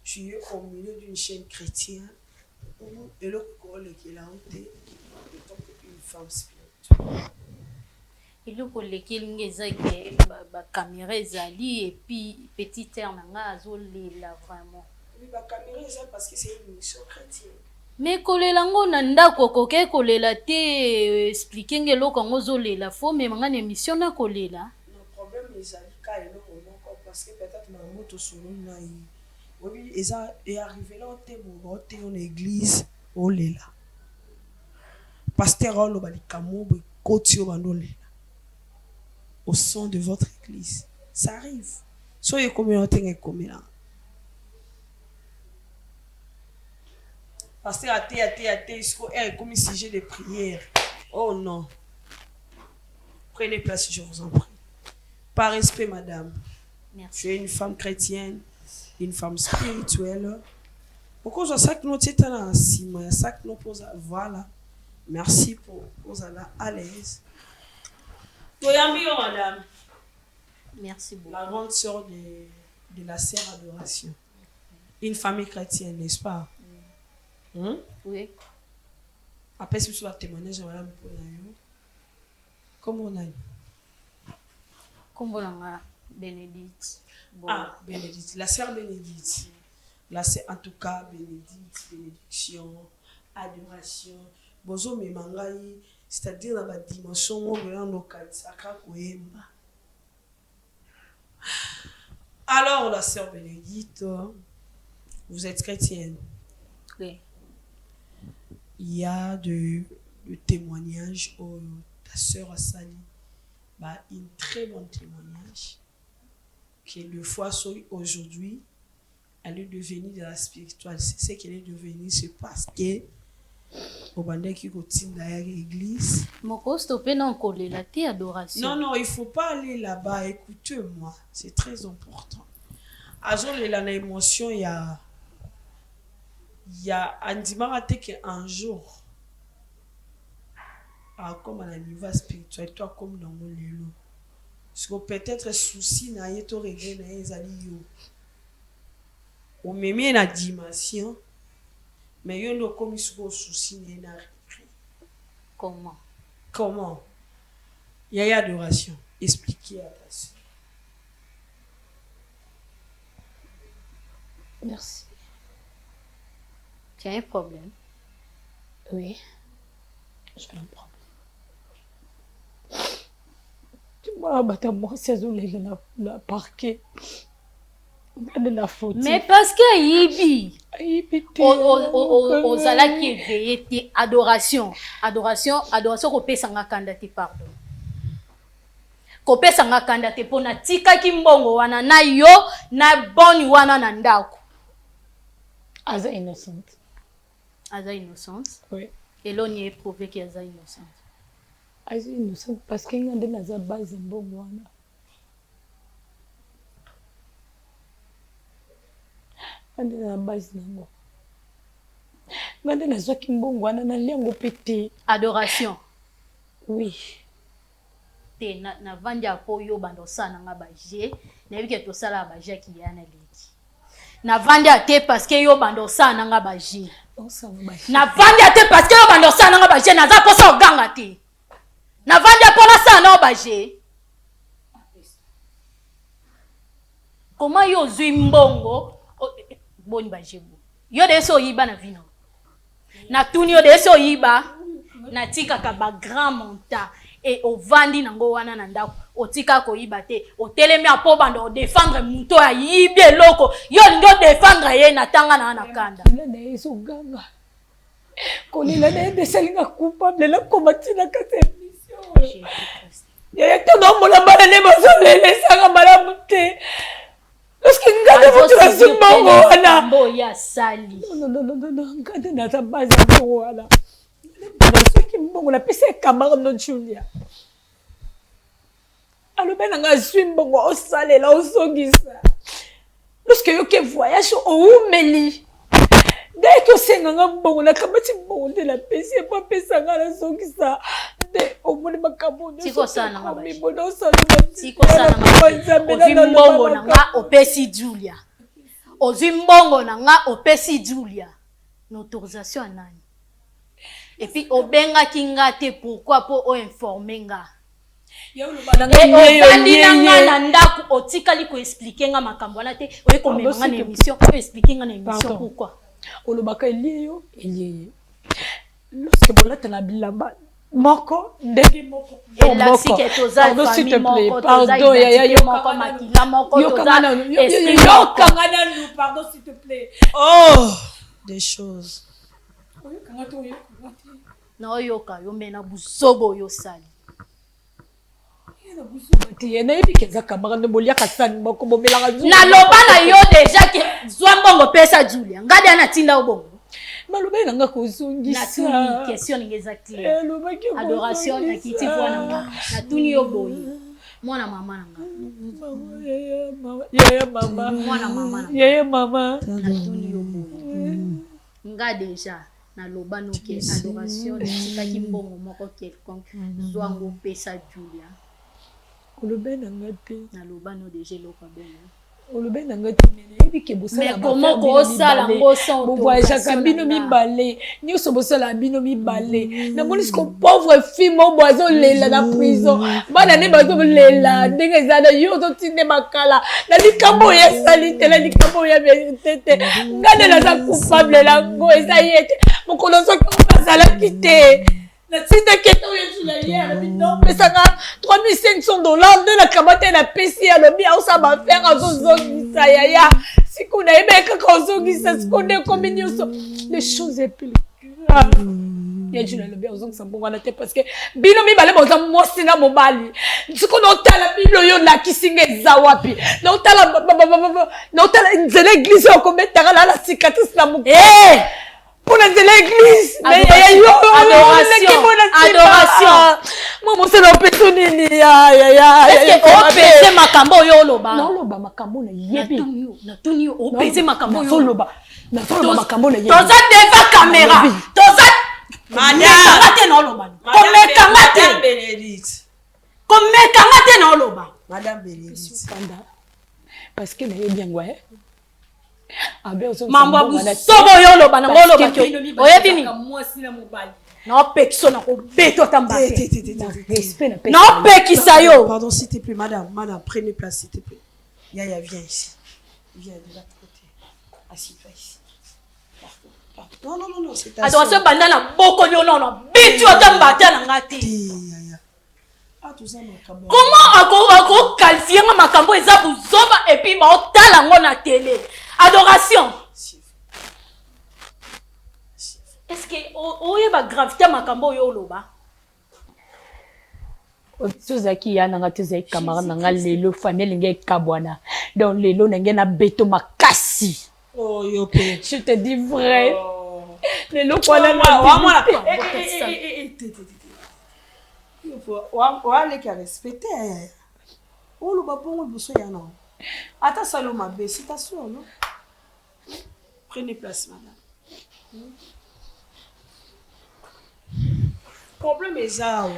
tu es au milieu d'une chaîne chrétienne où le rôle qui est là, tu es une femme spirituelle. Et le collègue qui est ba caméra ezali et puis petit terme nga azolela vraiment. Oui, la caméra est là parce que c'est une émission chrétienne. Mais kolela ngo na ndako koke kolela te expliquer ngeloko ngo zolela fo mais manga émission na kolela. Le problème les alika et non parce que peut-être ma moto solo na oui eza est arrivé là au te en église au lela. Pasteur lo balika mo be koti o bandolela. Au son de votre église. Ça arrive. Soyez communauté et communauté. Parce que athée, comme sujet de prière. Oh non. Prenez place, je vous en prie. Par respect, madame. Merci. Tu es une femme chrétienne, une femme spirituelle. Pourquoi je sais que nous sommes là ainsi, mais ça que nous posons. Voilà. Merci pour vous aller à l'aise. Madame. Merci beaucoup. La grande sœur de la sœur Adoration. Une famille chrétienne, n'est-ce pas? Oui. Après, si tu vas témoigner, madame, comment on a eu? Comment on a Bénédicte. Bon. Ah, Bénédicte. La sœur Bénédicte. La sœur, en tout cas, Bénédicte, bénédiction, adoration. Bozo me mangai, c'est-à-dire dans la dimension où on a nos sacra koemba. Alors, la sœur Bénédicte, vous êtes chrétienne. Oui. Il y a de témoignages où ta sœur a sali une très bonne témoignage que le foi aujourd'hui elle est devenue de la spirituelle. C'est ce qu'elle est devenue, c'est parce que au bandé qui continue derrière l'église. Mon costo peut non coller la thé adoration. Non, il faut pas aller là-bas. Écoutez-moi, c'est très important. Azol et la émotion, il y a un dimanche qu'un jour, comme à la niveau spirituel, toi comme dans mon lélo. Parce que peut-être souci n'a été réglé dans les alliés. On met bien la dimension, mais il y a comme souci n'a rien. Comment? Il y a adoration. Expliquez à ta soeur. Merci. Tu as un problème? Oui. J'ai un problème. Tu m'as battu moi, c'est la parquet. Mais parce que Ibi, aux ala qui éveillé adoration, kopé sanga kandati pardon. Kopé sanga kandati pona tika kimbongo wana na yo na boni wana na ndako. Aza innocente. Oui. Et l'on y est prouvé qu'elle est innocente. Aza innocente parce qu'il y a des base mbongo wana. Ande na base nango Ngande nazwaki mbongo wana na liango pété. Adoration. Oui. Te na vandi apo yo bando sana nga baje. Na yebike to sala baje ki yana leki. Na vandi ate parce que yo bando sana nga baje. Na vandi ate parce que yo bando sana nga baje na za posa oganga te. Na vandi apona sana baje. Comment yo zui mbongo boni bajebu. Yo deso yiba na vino. Na tuni yo deso yiba na tika ka ba grand monta et au vandi nango wana na ndako otika ko yiba te o telemi apo bando défendre muto ya yibie loko yo ndo défendre ye na tanga na kanda na yeso ganga kolila na desalinga coupable la komatina ka émission ya to no mona bana ne bazolele sanga malamu te. Lorsque ngade mutu la simbongo wana mbo ya sali non ngade na ta base mbongo wana soki mbongo na pesa camarade no Julia alobe na nga zwi mbongo osalela osongisa lorsque yo ke voyage oumeli dès que osenga nga mbongo na kamati mbongo nde na pesa po pesa nga na songisa nde omoni makambo tiko sana nga bashi tiko sana nga mbongo na nga opesi Julia ozwi mbongo na nga opesi Julia n'autorisation anani et puis obenga kingate pourquoi pour o informer nga nga na ndaku otikali ko expliquer nga makambo wana te oye ko menga na émission ko expliquer nga na émission pourquoi olobaka elieyo lorsque bolata na bilamba moko ndenge moko elasi ke toza famille moko pardon ya moko makila moko toza esprit yokanga nous pardon s'il te plaît oh des choses na oyoka yo mena busobo yo sali nayebi keza camarade boliaka sani moko bomelaka naloba na yo déjà ke zwa mbongo pesa Julia ngade ana tinda obongo maloba nanga kozongisa na question ninga exactement adoration na kiti bwana nga na tuni yo boyi mwana mama nanga yaya mama mwana mama yaya mama na tuni yo boyi nga déjà na loba no ke adoration tika kimbongo moko quelconque zwango pesa Julia olobe nanga te na loba no déjà loko bena olobe nanga te yebi ke bosala mais comment ko sala ngoso bo voyage bino mibale nyuso bosala bino mibale na moni ko pauvre fille mo boiso lela na prison bana ne bazo lela ndenge zana yo to tinde makala na likambo ya salite la likambo ya vérité ngane na za coupable la ngo eza yete mokolo so ko basala kite na tinde keto yetu la hier bino pesanga $3500 de la kamate na pesi ya lobi ausa ba faire azozongisa yaya siku na yebe kaka ozongisa siku nde komi nyonso les choses et plus grave ya jula lobi ozongisa mbongo na te parce que bino mibale boza mwasi na mobali siku notala bino yo lakisinga eza wapi notala nzela église okometaka la cicatrice na moku pour l'église adoration moi c'est la personne ni ya est-ce que o pese makambo yo loba non loba makambo na yebi na tuni o pese makambo yo loba na loba makambo na yebi toza devant caméra toza madame te no loba madame Bénédicte no loba madame Bénédicte parce que na yebi ngwa mambo busobo yo loba na ngolo ba kyo oyebi ni na pekso na ko beto tambate na pekisa yo pardon s'il te plaît madame prenez place s'il te plaît Yaya viens ici viens de l'autre côté assieds-toi ici non c'est ta adoration banda na boko yo non beto tambate na ngati Yaya tout ça makambo comment ako qualifier makambo eza buzoba et puis ba otala ngo na télé adoration est-ce que oyeba gravité makambo yo loba tozaki ya nanga tozaki camarade nanga lelo famille linge kabwana donc lelo nenge na beto makasi oh yo pe je te dis vrai lelo kwa na wa wale qui a respecté on le babon buso ya non ata salo mabe citation non prenez place madame problème est ça,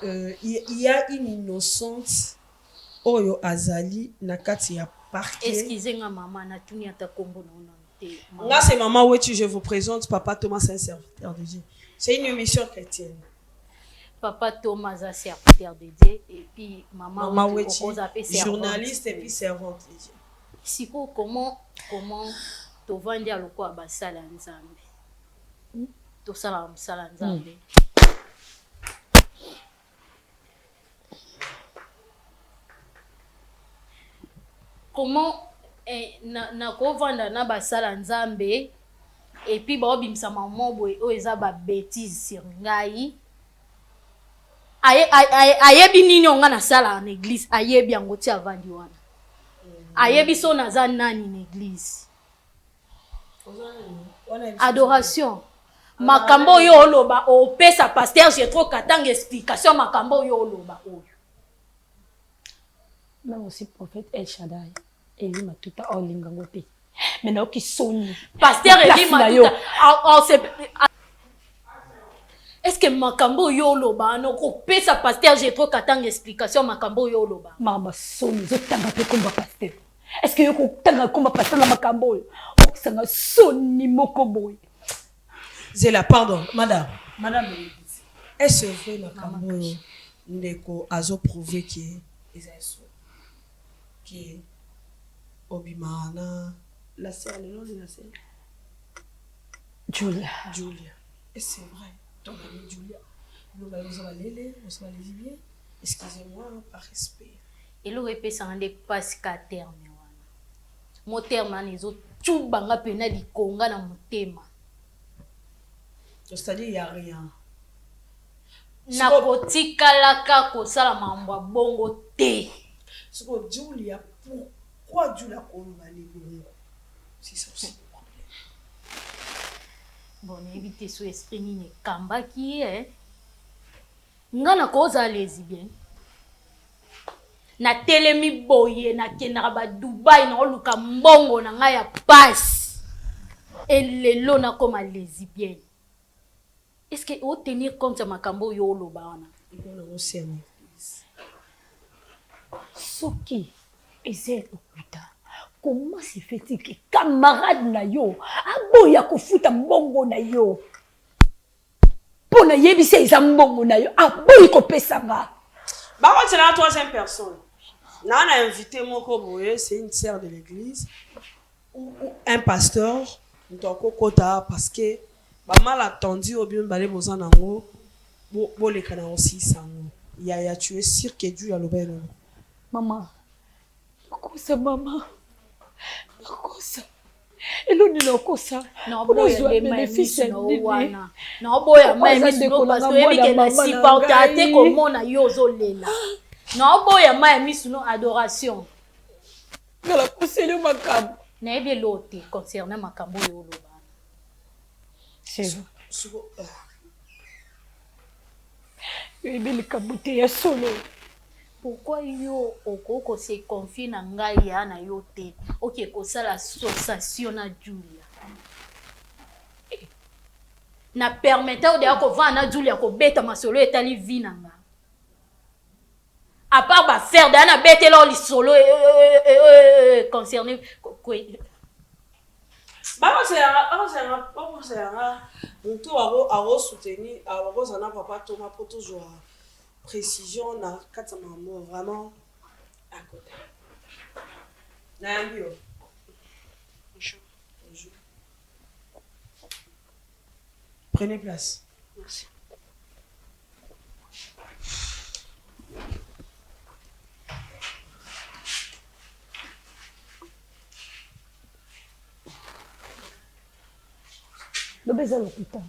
il y a une innocente Oyo Azali Nakati ya parquet. Excusez-moi maman, na tuni ata kombo na te. Là c'est maman Wetu, je vous présente Papa Thomas, c'est un serviteur de Dieu. C'est une émission chrétienne. Papa Thomas, un serviteur de Dieu et puis maman Wetu, journaliste et puis servante de Dieu. Siko comment to vandi aloko abasala nzambe. To sala msala nzambe. Comment na kovanda na basala nzambe et puis ba obimisa maman boy o eza ba bêtise sur ngai ayebi nini onga na sala en église ayebi yango ti avandi wana ayebi so naza nani na église adoration makambo yo oloba opesa pasteur j'ai trop katanga explication makambo yo oloba oyo. Même aussi prophète El Shaddai Eli Matuta olingango te maintenant qui sonne pasteur Eli Matuta est-ce que makambo yo loba no ko pesa pasteur j'ai trop katanga explication makambo yo loba mama sonne zo tanga pe komba pasteur est-ce que yo ko tanga komba pasteur la makambo o sanga sonni moko boy Zela pardon madame est-ce vrai makambo ndeko azo prouver que ezaso qui Obimana, la sœur, le nom de la sœur Julia. Et c'est vrai, ton amie Julia. Nous allons les lesbiens. Excusez-moi, par respect. Et le répé ça rend pas qu'à terme. Mon terme, les autres, tout banga pena di konga na mon thème. C'est-à-dire, il n'y a rien. Na kotika laka kosala mambo bongo te. Ce que Julia, pourquoi Julia Kolomba les bongo? C'est ça aussi le problème. Bon, évitez ce esprit ni kamba qui est. Ngana koza lesbien. Na telemi boye na kenaka ba Dubai na oluka mbongo na nga ya passe. Et lelo na comme lesbienne. Est-ce que vous tenir compte de makambo yo loba wana? Soki eze lokuta. Comment se fait-il que camarade na yo aboya kofuta mbongo na yo? Pona yebisa eza mbongo na yo aboyi kopesanga. Bah on c'est la troisième personne. Là on a invité Moko Boye, c'est une sœur de l'église ou un pasteur ndoko kota parce que ba mal attendu au bien balé bozanango bo les kana aussi sango. Ya tu es sûr que Dieu a le bien. Maman. Kosa maman. Kosa. Elo ni lokosa. Non boya bénéfice no wana. Non boya même no parce que ebi ke na supporter comment na yo zolela. Non boya même no adoration. Ngala kusele makambo. Na ebi lote concernant makambo yo loba. C'est vrai. Ebi kabute ya solo. Pourquoi yo okoko se confie na ngai ya na yo te? OK ko sala association na Julia. Na permettre de ko vana Julia ko beta masolo etali vinanga. À part ba faire dana bete lo li solo concerné quoi. Bah c'est tout à soutenir à papa Thomas pour toujours précision na kata maman vraiment à côté. Bonjour. Prenez place. Merci. Lobeza lokuta.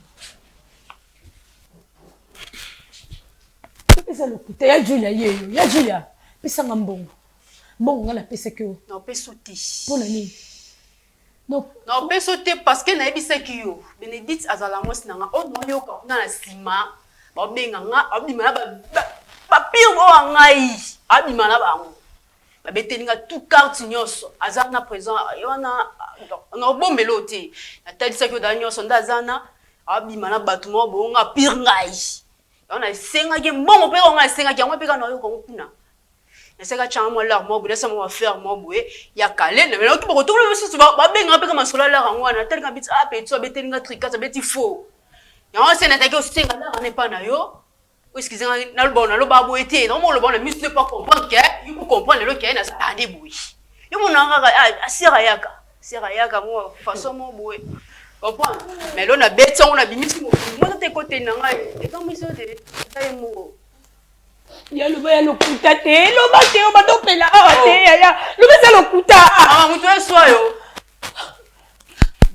Lobeza lokuta. Ya Julia yeyo. Ya Julia. Pesa ngambongo. Mbongo ngala pesa kyo. Non, pesa sauter. Pona ni. Non, pesa sauter parce que na ebisa kiyo. Benedict azala mwasi nanga. O no yo ka na sima. Ba benga nga abima ba pire o ngai. Abima na bango. Ba betelinga tout carte nyoso. Azana présent. Yona no bombelo te. Na talisa kyo da nyoso ndazana. abima na bato mo bonga pire ngai on a senga ke mbongo pe on a senga ke ngwa pe kana yo ko kuna na seka chama mo la mo bude sa mo faire mo bue ya kale na melo ko to le so ba benga pe ka masola la ngwana tel ka bit a pe to be telinga trika ça beti faux ya on se na ta ke o senga la ne pa na yo ou excusez na le bon na lo ba boete non mo le bon na mis ne pas comprendre que il faut comprendre le que na ça tande bui yo mo na ga asira yaka mo façon mo bue comprends mais là on a bête on a bimisi mo te côté na ngai e comme ça de taille mo ya lo ba lo kuta te lo ba te o ba to pela te ya lo ba sa lo kuta mutu eso yo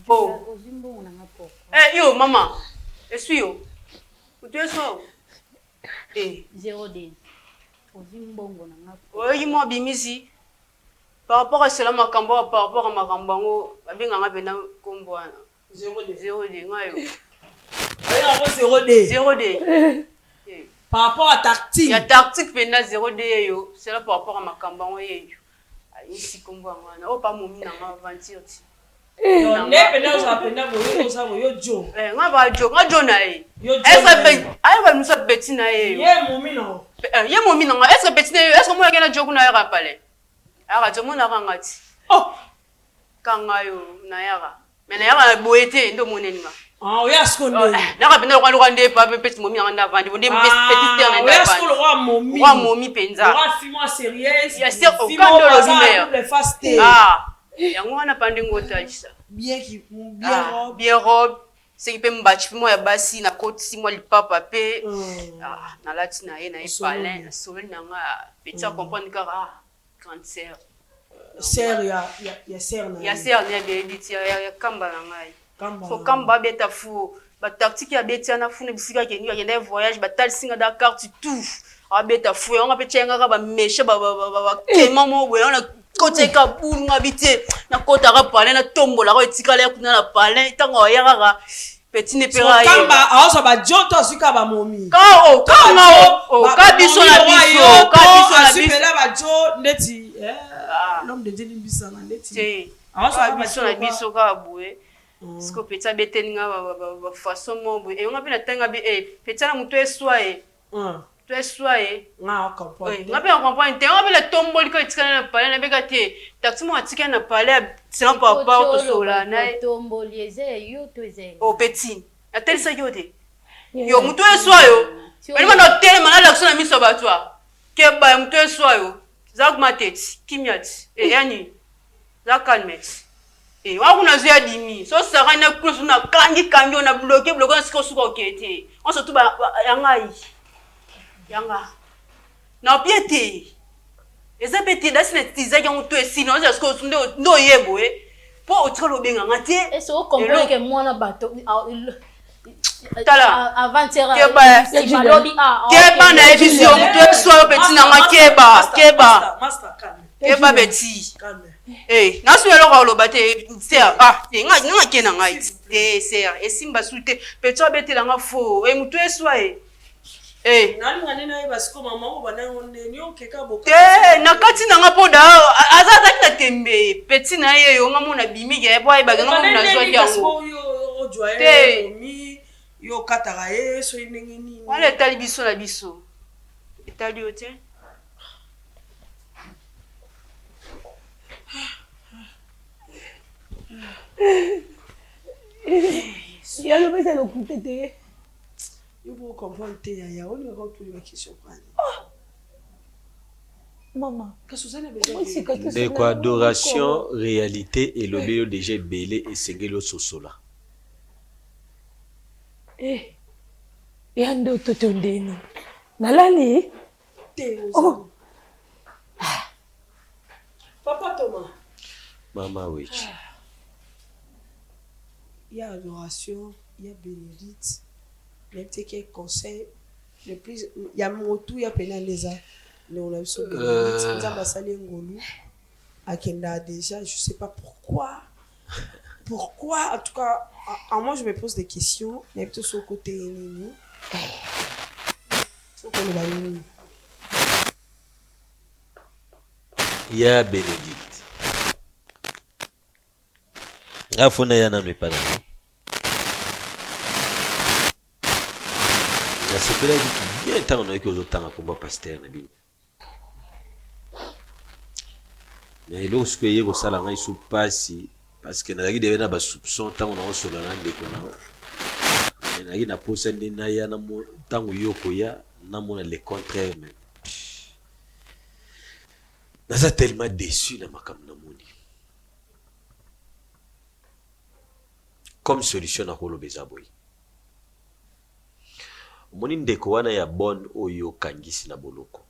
bo yo mama eso yo mutu eso 0D ozimbongo na ngapo oyi mo bimisi par rapport à cela makambo par rapport à makambo babinga nga pena kombwana 0D ngayo ayo 0D par rapport à tactique ya tactique pena 0D yo c'est là par rapport à makambo yeyo ici kombwana o pa momi na aventure ti non ne pena za pena boyo za boyo jo nga ba jo na e est-ce que ayo ba musa beti na e ye momi no est-ce que beti na est-ce que mo ya na jo kuna ya rapale ara jo mo na ngati kanga yo na yara mais na yara boete ndo monenga oya skonde na ka pena ko ndé pa petit momi na vandi bonde petit terre na oya sko roi momi penza roi fimo sérieuse ya sir au kando lo bimeya le faste yango wana pande ngotalisa bien robe c'est qui peut m'battre moi ya basi na côte si moi lipapa pe na lati na ye na palin na solo na nga petit comprendre que grande sœur sœur ya sœur na bébiti ya kamba na ngai so kamba beta fu ba tactique ya beti na fu ne bisika ke ni ya voyage ba tal singa da carte tout abeta fu on peut tchenga ba méché ba kema mo we on côté ka boulunga bité na kota ka palin na tombola ko etikala ya kuna na palin tango ya kaka petit ne pera ye kamba azo ba joto sika ba momi ka biso na biso pela ba jo ndeti l'homme de Dieu limbisa na ndeti biso na biso ka boué siko petit betelinga ba façon mo boué e on a pe na tanga bi petit na muto eswaye tu es soyé nga comprendre nga pe comprendre te nga pe le tomboli ko etikana na palais na beka te taxi mo atikana na palais c'est un papa to sola na tomboli eze yo to eze o petit atelisa yo te yo muto eswayo bali mana tele mana la kusona miso batwa ke ba muto eswayo zak mateti kimiati yani zakalmet wa kuna zia dimi so sara na kuso na kangi na bloquer na siko suko kete on se tuba yanga na piete eza pete da sine tiza ke mutu esino on se ko ndo yebo po otro benga ngati est-ce que comprendre que moi na bato tala avant-hier keba na ebiso mutu eso peti na keba beti na suelo ka lo bate ser nga kena ngai ser esimba sute peti abetela nga fo mutu eso nani mwanena ye basiko mama ngo banango ndeni okeka boka na kati na nga poda azata na tembe peti na ye yo nga mona bimige bo ay baganga mona zwa yango yo joye mi yo kataka ye so ndenge nini wala tali biso na biso etali ote ya lo pesa lo kutete yo pour comprendre te ya on va poser la question maman de quoi adoration réalité et le béo déjà belé et segelo sosola ya ndo toto ndeni nalali te papa Thomas maman oui il y a adoration il y a bénédicte mais peut-être quel conseil le plus il y a mon tout il y a pénalisé mais on a eu ce bénédicte ça va salir ngolu akenda déjà je sais pas pourquoi en tout cas moi je me pose des questions mais plutôt sur le côté nini il y a bénédicte afona yana me pana sepela bien tant on a que autant combat pasteur na bino. Mais lorsque il y a au salon il se passe parce que na gide na ba soupçon tant on a reçu na ndeko na. Na gide na posa ndina ya na mo tango yoko ya na mona le contraire même. Naza tellement déçu na makam na moni. Comme solution na holo bezaboy. Moni ndeko wana ya bon oyo kangisi na boloko.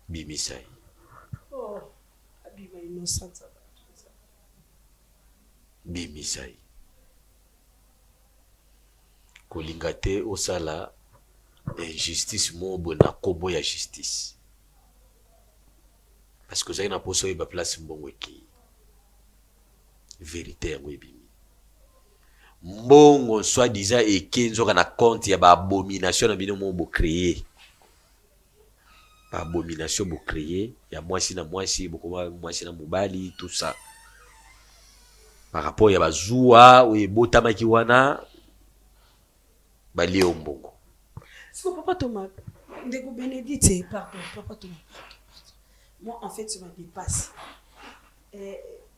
Bimisai. Oh, abima innocent. Bimisai. Kolingate osala injustice mo bona kobo ya justice. Parce que ça y a poso y ba place mbongo ki. Vérité yango ebimi. Mbongo soit disant ekenzo kana compte ya ba abomination na bino mo bo créer. Ba abomination bo créer ya mwasi na mwasi bokoma mwasi na mobali tout ça. Par rapport ya bazua ou ebotamaki wana ba lio mbongo. C'est papa Thomas. Ndeko Bénédicte, pardon, papa Thomas. Moi, en fait, ça me dépasse.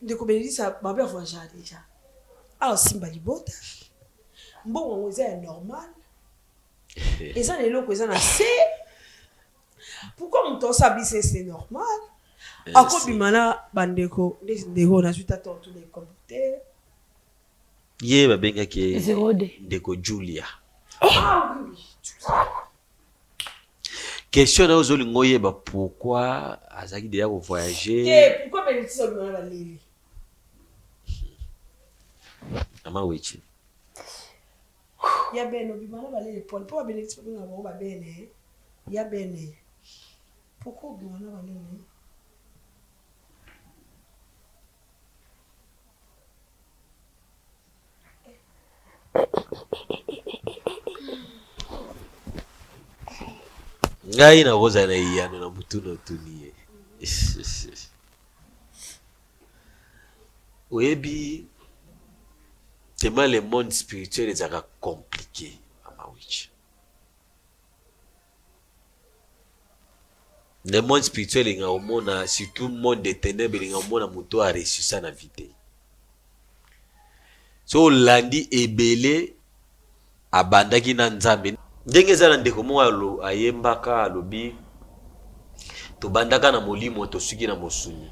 Ndeko Bénédicte, ça m'a bien voyagé déjà. Alors, Simba Libota, bon, on est normal. Et ça, les locaux, ils en assez. Pourquoi on t'en s'habille, c'est normal? Encore, bimana, bandeko, ndeko, on a suite à tous les commentaires. Yé, bah, benga qui Zérode. Ndeko Julia. Ah oui. Question aux olingoye ba pourquoi azaki déjà voyager. Et pourquoi Bénédicte ça lui a lili? Ama wechi. Ya beno bimana ba lili pour Bénédicte ba ngabo ba bene. Ya bene. Pourquoi bimana ba lili? Ngai na roza na iyano na mutu no tuniye. Oyebi tellement le monde spirituel est compliqué ama wichi. Le monde spirituel est au monde surtout le monde des ténèbres est au monde mutu a reçu ça na vie. So landi ebele abandaki na nzambe. Ndenge zana ndeko mo alo ayembaka alobi to bandaka na molimo to suki na mosuni.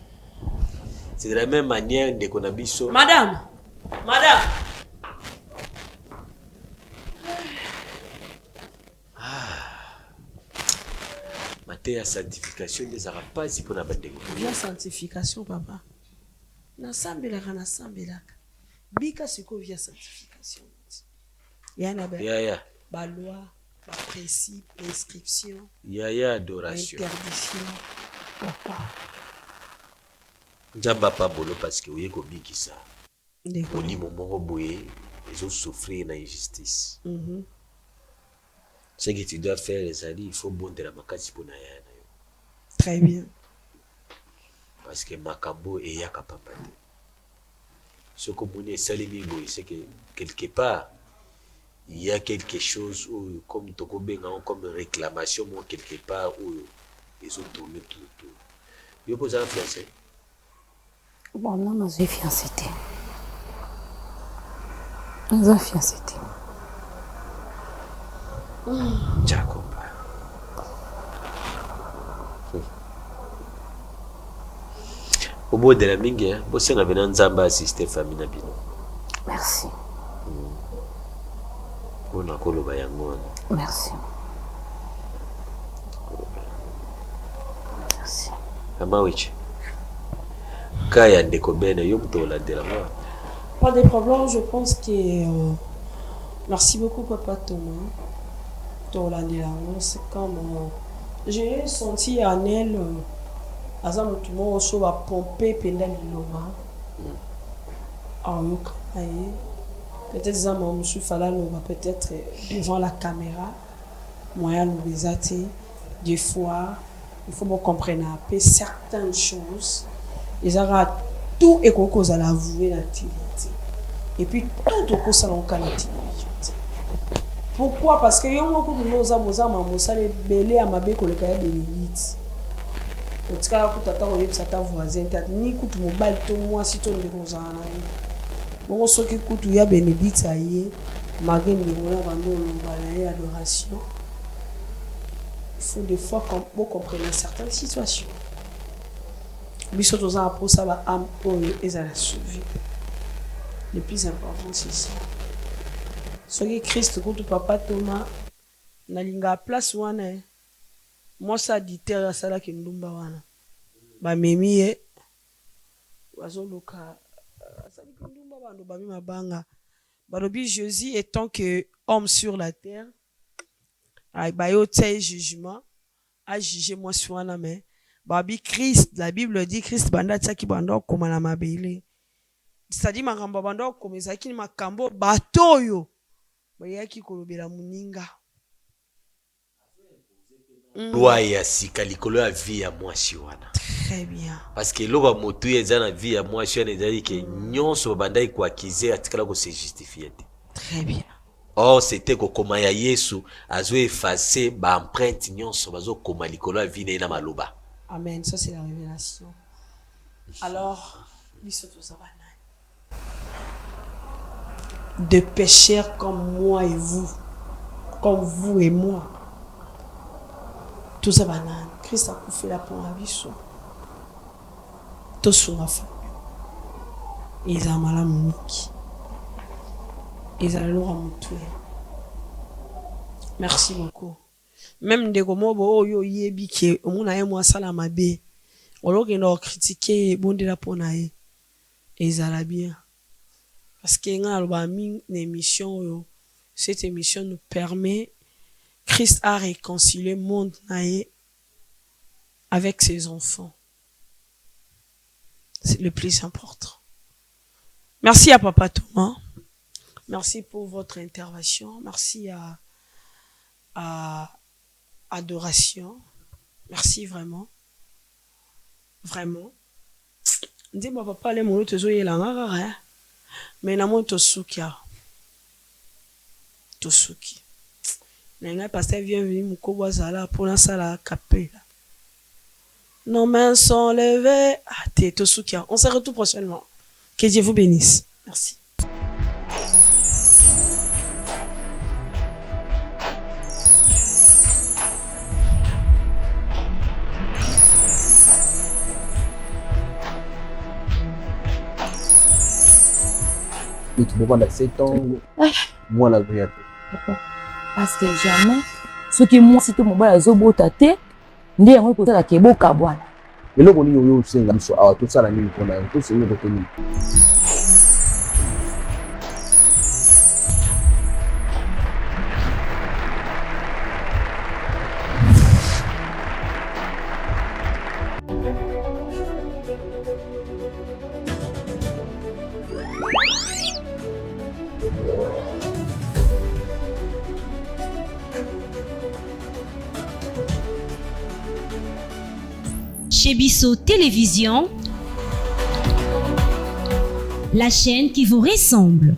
C'est de la même manière ndeko na biso. Madame. Mate ya sanctification des arapasi pour na bandeko. Via sanctification papa. Na sambelaka. Bika siko via sanctification. Yana ba. Ya. Ba loi. Par principe, inscription, adoration, interdiction, papa. Njamba pas bolo parce que oui comme ça. Oli momo boye, ils ont souffrir na injustice. Ce que tu dois faire les alliés, il faut bondir la makasi pour na yana. Très bien. Parce que makambo et yaka papa. Ce que vous ne salimi boye, c'est que quelque part il y a quelque chose où, comme Tokobenga, comme réclamation, ou quelque part où ils ont tourné tout autour. Vous posez en français? Bon, non, j'ai fiancé. J'ai fiancé. Jacob. Au bout de la mingue, vous avez un Nzamba assisté famille Nabino. Merci. Merci. Merci. Amawichi. Kaya ndeko bene yo mutola de la moi. Pas de problème, je pense que merci beaucoup papa Thomas. Tola de la moi, c'est comme j'ai senti en elle azam tout le monde so a pomper pendant l'iloma. Ah ok. Peut-être ça m'a monsieur Fala peut-être devant la caméra moyen nous besater des fois il faut me comprendre un peu certaines choses ils auront tout et qu'on cause à l'avouer l'activité et puis tout au cours salon canati Pourquoi? Parce que yon moko kunoza mozama mosale belé à mabe koleka ya bénédicte. Otika ku tata ko yebisa ta voisin ta ni kutu mobile to moi si to ndeko zana na. Bon soki kutu ya bénédicte aye mageni ngona bando lobala adoration. Il faut des fois qu'on comprenne certaines situations. Biso toza pour ça ba âme oyo ezala sauver. Le plus important c'est ça. Soki Christ kutu papa Thomas na linga place wana moi ça dit terre sala ki ndumba wana ba memi ye wazoluka sala ki ndumba bando ba mi mabanga balobi Jésus étant que homme sur la terre ay ba yo tey jugement a juger moi sur wana mais babi Christ la Bible dit Christ banda tsaki banda koma na mabele c'est-à-dire makambo banda komeza ki makambo batoyo bayaki kolobela muninga loi ya sika likolo ya vie ya mwasi wana. Très bien. Parce que loba motu eza na vie ya mwasi wana ezali ke nyonso babandai ko accuser atikala ko se justifier. Très bien. Or c'était ko koma ya Yesu azo effacer ba empreinte nyonso bazo koma likolo ya vie na maloba. Amen, ça c'est la révélation. Alors, biso to ça de pécheurs comme moi et vous, comme vous et moi. Tout ça banane. Christ a fait la pour la vie. Tout sur la famille. Ils ont mal à mon miki. Ils ont l'or à mon tuer. Merci beaucoup. Même des gomos, yo yebi qui au monde a moi salamabe. On l'a critiqué bon de la ponaye. Ils ont la bien. Parce que cette émission nous permet, Christ a réconcilié le monde avec ses enfants. C'est le plus important. Merci à Papa Thomas. Merci pour votre intervention. Merci à Adoration. Merci vraiment. Vraiment. Dis-moi, papa, les mots te zoyer la hein? Mais na mon tosukia tosuki n'enga pasteur vient venir mukobo zala pour la sala capella. Nos mains sont levées. T'es tosukia. On se retrouve prochainement. Que Dieu vous bénisse. Merci. Et tu peux prendre 7 ans, moi la vie. Parce que jamais, ce qui moi, c'est que mon bas, les obos tâtés, n'est rien que ça qui est beau cabouane. Et là, on y a aussi un soir, tout ça, la nuit, on a tout ce que retenu. Chez Bisso Télévision, la chaîne qui vous ressemble.